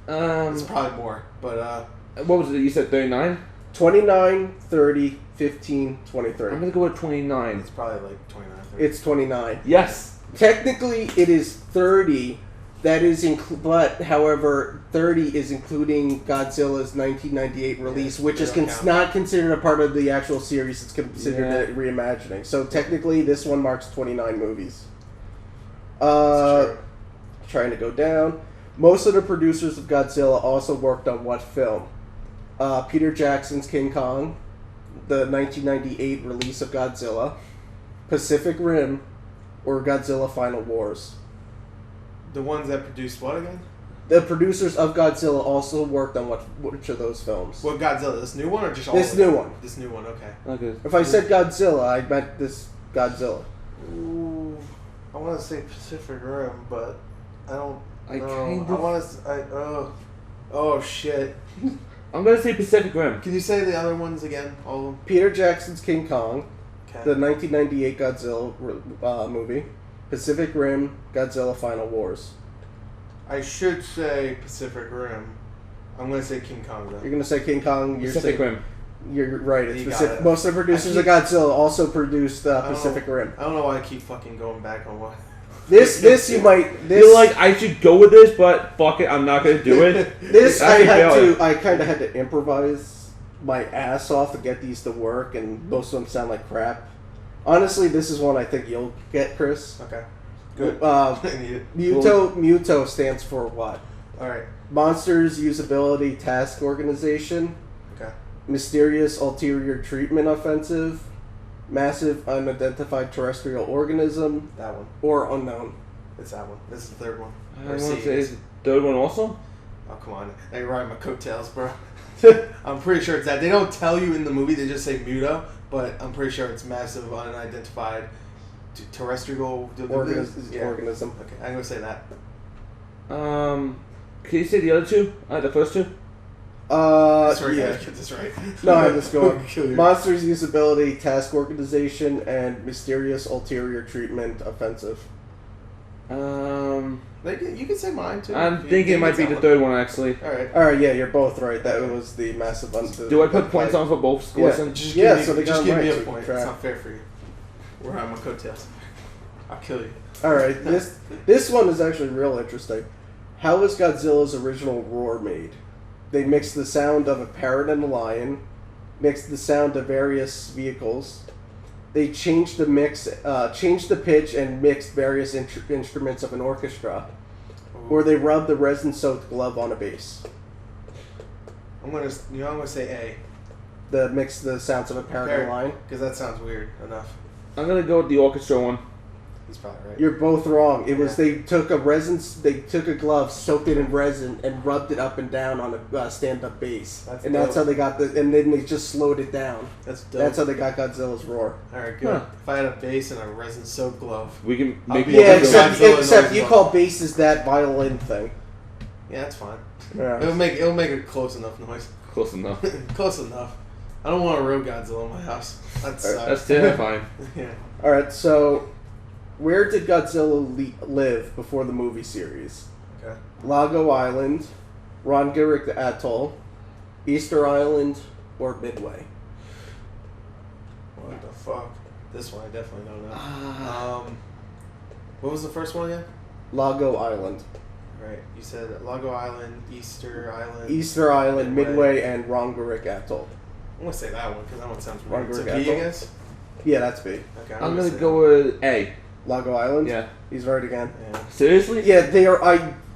Um, It's probably more, but what was it? You said 39? 29, 30, 15, 23. I'm gonna go with 29. it's probably like 29. 30. It's 29. Yes. Technically, it is 30. That is, but however, 30 is including Godzilla's 1998 release, which is not considered a part of the actual series. It's considered a reimagining. So technically, this one marks 29 movies. Trying to go down. Most of the producers of Godzilla also worked on what film? Peter Jackson's King Kong, the 1998 release of Godzilla, Pacific Rim, or Godzilla Final Wars. The ones that produced what again? The producers of Godzilla also worked on which of those films? What Godzilla? This new one or just all This of them? new one. This new one, okay. Okay. If I said Godzilla, I meant this Godzilla. Ooh, I want to say Pacific Rim, but I don't. I know. kind I of. want to. Oh shit! I'm gonna say Pacific Rim. Can you say the other ones again? All of them. Peter Jackson's King Kong, Okay. the 1998 Godzilla movie, Pacific Rim, Godzilla Final Wars. I should say Pacific Rim. I'm gonna say King Kong though. You're gonna say King Kong. You're Pacific saying, Rim. You're right. It's You got Pacific. it. Most of the producers of Godzilla also produced Pacific Rim. I don't know why I keep fucking going back on what. This you might. This Feel like I should go with this, but fuck it, I'm not gonna do it. This I had fail to. I kind of had to improvise my ass off to get these to work, and most of them sound like crap. Honestly, this is one I think you'll get, Chris. Okay. Good. Uh, I need it. Muto stands for what? All right. Monsters Usability Task Organization. Okay. Mysterious Ulterior Treatment Offensive. Massive Unidentified Terrestrial Organism. That one. Or Unknown. It's that one. This is the third one. I want to say is the third one also. Oh come on! Now you're riding my coattails, bro. I'm pretty sure it's that. They don't tell you in the movie. They just say Muto, but I'm pretty sure it's massive unidentified terrestrial Organism. Okay, I'm gonna say that. Can you say the other two? The first two? Sorry, yeah. guys, get this right. No, I have this going. Kill you. Monsters Usability Task Organization and Mysterious Ulterior Treatment Offensive. You can say mine too. I'm thinking it might be the third one actually. All right. Alright, yeah, you're both right. That was the massive... Do I put points on for both scores? Yeah. then? Just Yeah, give me, so they just got give right, me so a we can point. track. It's not fair for you. We're riding my coattails. I'll kill you. Alright, this one is actually real interesting. How was Godzilla's original roar made? They mixed the sound of a parrot and a lion, mixed the sound of various vehicles. They changed changed the pitch and mixed various instruments of an orchestra. Or they rubbed the resin-soaked glove on a bass. I'm gonna say Mix the sounds of a parrot and a lion. because that sounds weird enough. I'm gonna go with the orchestra one. He's probably right. You're both wrong. It was they took a glove, soaked it in resin, and rubbed it up and down on a stand-up bass, that's how they got and then they just slowed it down. That's dope. That's how they got Godzilla's roar. All right, good. Huh. If I had a bass and a resin-soaked glove, We can I'll make be- more Yeah, Godzilla except you noise call basses that violin thing. yeah, that's fine. Yeah. It'll make it close enough noise. close enough. Close enough. I don't want a real Godzilla in my house. That sucks. That's terrifying. Yeah. All right, so where did Godzilla live before the movie series? Okay. Lago Island, Rongerik Atoll, Easter Island, or Midway? What the fuck? This one I definitely don't know. What was the first one again? Lago Island. Right. You said Lago Island, Easter Island. Easter Island, Midway, and Rongerik Atoll. I'm gonna say that one because that one sounds weird. Rongerik So B, I Atoll. guess. Yeah, that's B. Okay. I'm gonna say go with A. Lago Island. Yeah. He's right again. Yeah. Seriously? Yeah, they are.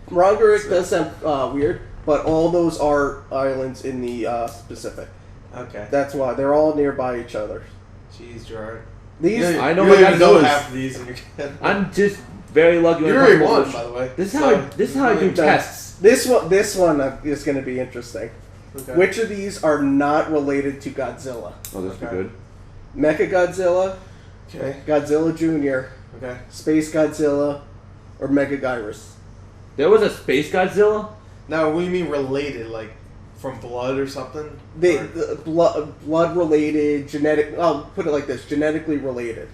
Rongerik does sound weird, but all those are islands in the Pacific. Okay. That's why they're all nearby each other. Jeez, Gerard. These I know you my don't guy even know knows. half of these in your head. I'm just very lucky. You when it already comes to won, English. by the way. This is So, how I do really tests. this one is going to be interesting. Okay. Which of these are not related to Godzilla? Oh, this would be Okay. good. Mechagodzilla, Okay. Godzilla Jr., Okay. Space Godzilla, or Megaguirus? There was a Space Godzilla? Now, what do you mean related? Like from blood or something? Or- The blood related, genetic. I'll put it like this: genetically related.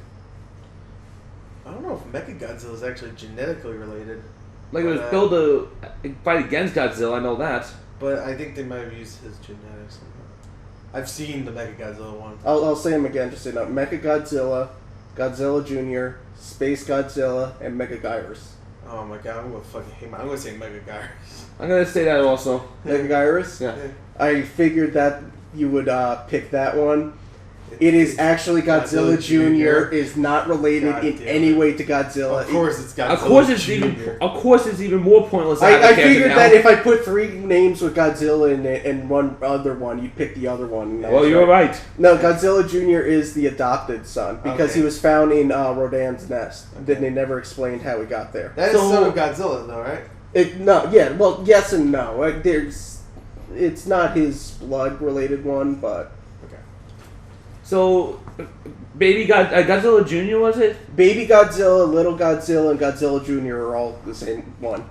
I don't know if Mechagodzilla is actually genetically related, Like it was built to fight against Godzilla, I know that. but I think they might have used his genetics. I've seen the Mechagodzilla one. I'll say them again, just so you know: Mechagodzilla, Godzilla Jr., Space Godzilla, and Megaguirus. Oh my god, I'm gonna fucking hate my. I'm gonna say Megaguirus. I'm gonna say that also. Megaguirus. Yeah. I figured that you would pick that one. It is actually Godzilla Jr. is not related God in damn any it. way to Godzilla. Of course, it's Godzilla. Of course, it's Jr. even more pointless. I figured that if I put 3 names with Godzilla in it and one other one, you'd pick the other one. Well, you're right. No, Godzilla Jr. is the adopted son because Okay. he was found in Rodan's nest. Okay. Then they never explained how he got there. That is So- son of Godzilla, though, right? Well, yes and no. It's not his blood related one, but Okay. So, Godzilla Jr. was it? Baby Godzilla, Little Godzilla, and Godzilla Jr. are all the same one.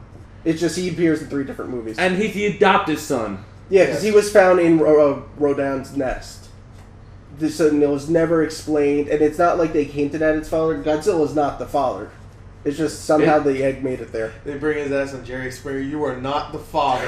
It's just he appears in 3 different movies. And he's the adopted son. Yeah, because Yes. he was found in Rodan's nest. This and it was never explained, and it's not like they hinted at its father. Godzilla's not the father. It's just somehow the egg made it there. They bring his ass on Jerry Springer. You are not the father.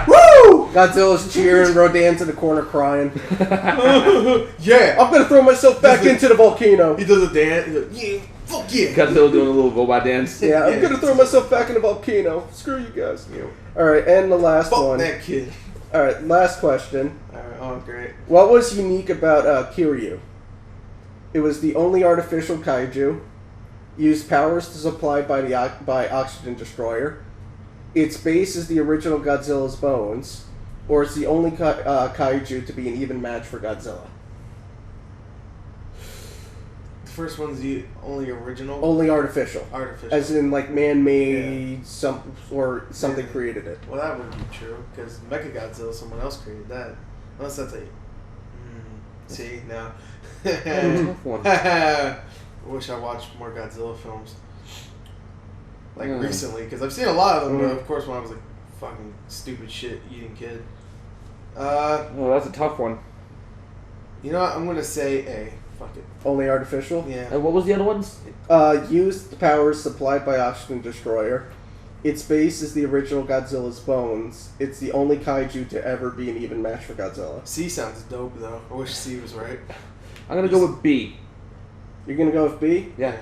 Woo! Godzilla's cheering, Rodan's in the corner crying. Yeah. I'm gonna throw myself back Does it- into the volcano. He does a dance. He goes, yeah, fuck yeah. Godzilla doing a little robot dance. Yeah, I'm Yeah. gonna throw myself back in the volcano. Screw you guys. You. Alright, and the last Fuck one. that kid. Alright, last question. Alright, oh great. What was unique about Kiryu? It was the only artificial kaiju, used powers to supplied by Oxygen Destroyer. Its base is the original Godzilla's bones, or it's the only kaiju to be an even match for Godzilla. The first one's the only original. Only artificial, Artificial. as in like man-made, something Yeah. created it. Well, that wouldn't be true because Mechagodzilla, someone else created that. Unless that's a. See now. Tough one. I wish I watched more Godzilla films. Like Mm. recently, because I've seen a lot of them, but Mm. of course when I was a fucking stupid shit eating kid. Oh, that's a tough one. You know what? I'm gonna say A. Fuck it. Only artificial. Yeah. And what was the other ones? Used powers supplied by Oxygen Destroyer. Its base is the original Godzilla's bones. It's the only kaiju to ever be an even match for Godzilla. C sounds dope though. I wish C was right. I'm gonna go with B. You're gonna go with B? Yeah.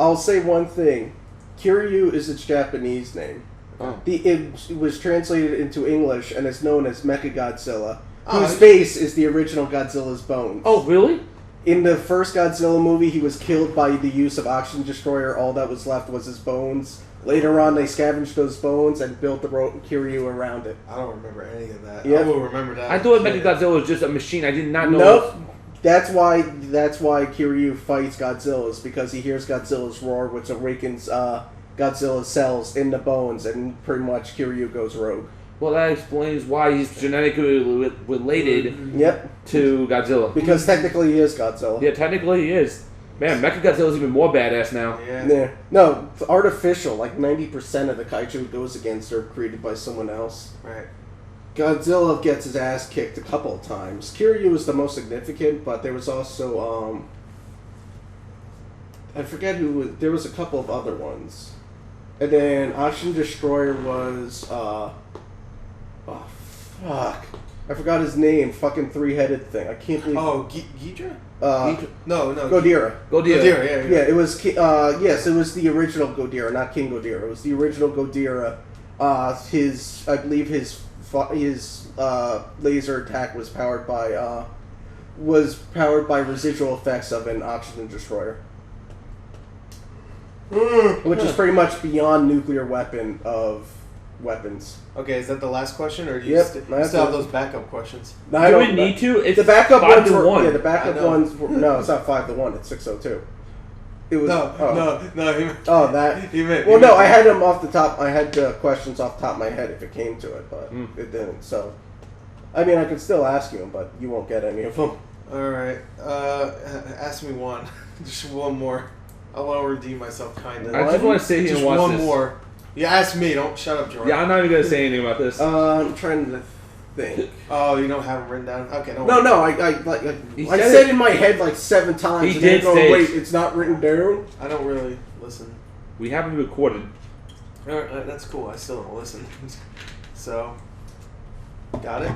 I'll say one thing. Kiryu is its Japanese name. Oh. It was translated into English and is known as Mechagodzilla, Oh, whose I- base is the original Godzilla's bones. Oh, really? In the first Godzilla movie, he was killed by the use of Oxygen Destroyer. All that was left was his bones. Later on, they scavenged those bones and built the Kiryu around it. I don't remember any of that. Yeah. I will remember that. I thought Mechagodzilla was just a machine. I did not know. Nope. That's why Kiryu fights Godzilla, is because he hears Godzilla's roar, which awakens Godzilla's cells in the bones, and pretty much Kiryu goes rogue. Well, that explains why he's genetically related Yep, to Godzilla. because technically he is Godzilla. Yeah, technically he is. Man, Mechagodzilla's even more badass now. Yeah. Yeah. No, it's artificial. Like 90% of the kaiju it goes against are created by someone else. Right. Godzilla gets his ass kicked a couple of times. Kiryu is the most significant, but there was also I forget who was. There was a couple of other ones, and then Oxygen Destroyer was oh fuck, I forgot his name. Fucking 3-headed thing. I can't believe. Oh, Ghidra? Ghidra? No. Godira. Godira. Ghidra, Yeah, it was. Yes, it was the original Godira, not King Godira. It was the original Godira. I believe his laser attack was powered by residual effects of an Oxygen Destroyer. which is pretty much beyond nuclear weapon of weapons. Okay, is that the last question, or do you Yep, still that's have it. those backup questions? No, I Do we don't- need to? It's the backup 5 ones to were 1. yeah. The backup I know. ones were, no, it's not 5-1. It's 6-2. It was No. He, Oh, that. he meant. Well, he no, meant- I had them off the top. I had the questions off the top of my head if it came to it, but it didn't. So, I mean, I could still ask you them, but you won't get any of them. All right. Ask me one. Just one more. I want to redeem myself, kind of. I just want to sit here Just and watch one this. more. Yeah, ask me. Don't shut up, Jordan. Yeah, I'm not even gonna say anything about this. I'm trying to think. Oh, you don't have them written down? Okay, don't No, worry. no, He I said said it. in my head like 7 times. He and then did go, say it. wait, it's not written down. I don't really listen. We haven't recorded. All right, that's cool. I still don't listen. So, got it?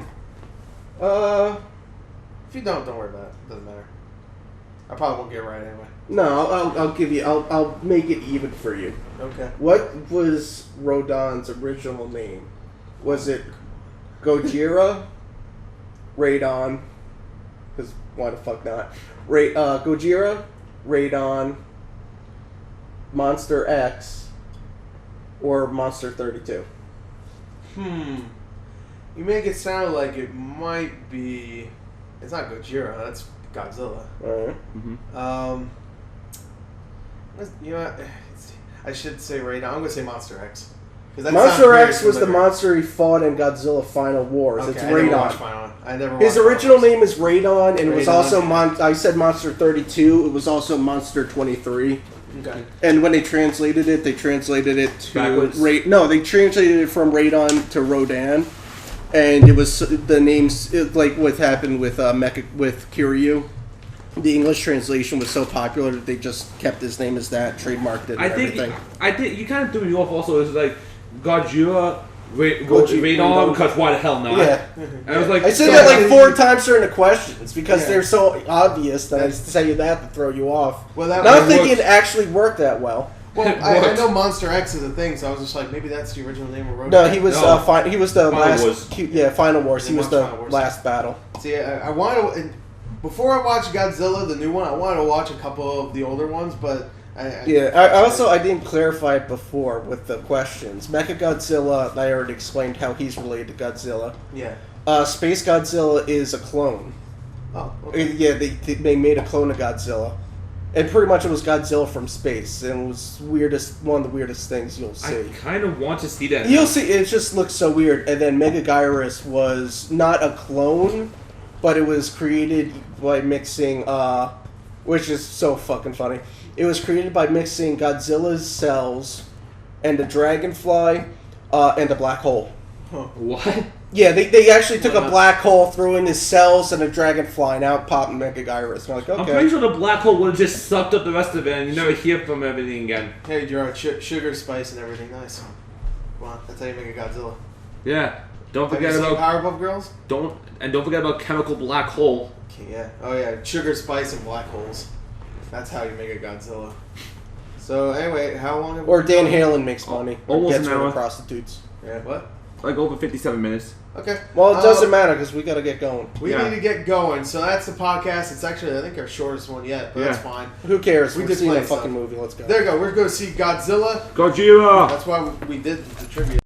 If you don't worry about it. Doesn't matter. I probably won't get it right anyway. No, I'll give you. I'll make it even for you. Okay. What was Rodon's original name? Was it Gojira, Radon? Because why the fuck not? Gojira, Radon, Monster X, or Monster 32? You make it sound like it might be. It's not Gojira. That's Godzilla. Alright. You know what? I should say Radon. I'm gonna say Monster X. 'Cause that sounds Monster very X was the familiar. monster he fought in Godzilla Final Wars. Okay, It's I never watched Radon. Final One. I never. His watched original Final name is Radon, and it was Radon. also I said Monster 32. It was also Monster 23. Ones. Okay. And when they translated it to Backwards? No, they translated it from Radon to Rodan, and it was the names like what happened with with Kiryu. The English translation was so popular that they just kept his name as that, trademarked it, and everything. I think you kind of threw me off. Also, it's like Godzilla, Radon, Radon. because why the hell not? Yeah. And I was like, I said So- that like 4 times during the questions because Yeah. they're so obvious that I say that to throw you off. Well, that Not was- thinking it actually worked that well. Well, It I worked. know Monster X is a thing, so I was just like, maybe that's the original name of Rodan. No, he was No. he was the Final last Wars. Final Wars. He You was watched the Final Wars. last battle. See, I want to. Before I watched Godzilla, the new one, I wanted to watch a couple of the older ones, but I didn't clarify it before with the questions. Mechagodzilla, I already explained how he's related to Godzilla. Yeah. Space Godzilla is a clone. Oh. Okay. Yeah, they made a clone of Godzilla. And pretty much it was Godzilla from space, and it was one of the weirdest things you'll see. I kind of want to see that. You'll see, it just looks so weird. And then Megagyrus was not a clone, but it was created by mixing, which is so fucking funny. It was created by mixing Godzilla's cells and a dragonfly and a black hole. What? Yeah, they actually took a Wow. black hole, threw in his cells and a dragonfly, and out popped Megagyrus. And I'm like, I'm okay. pretty sure the black hole would have just sucked up the rest of it, and you never hear from everything again. Hey, you're on sugar, spice, and everything. Nice. Come on, that's how you make a Godzilla. Yeah. Don't Have you forget seen about Powerpuff Girls? don't forget about chemical black hole. Okay, yeah. Oh yeah, sugar, spice, and black holes. That's how you make a Godzilla. So anyway, how long have Or we Dan been Halen makes money. Or Almost gets an rid of hour. prostitutes. Yeah, what? Like over 57 minutes. Okay. Well, it doesn't matter because we got to get going. We Yeah. need to get going. So that's the podcast. It's actually, I think, our shortest one yet, but that's Yeah. fine. Who cares? We We're did seeing a play fucking stuff. movie. Let's go. There you go. We're going to see Godzilla. Godzilla! That's why we did the trivia.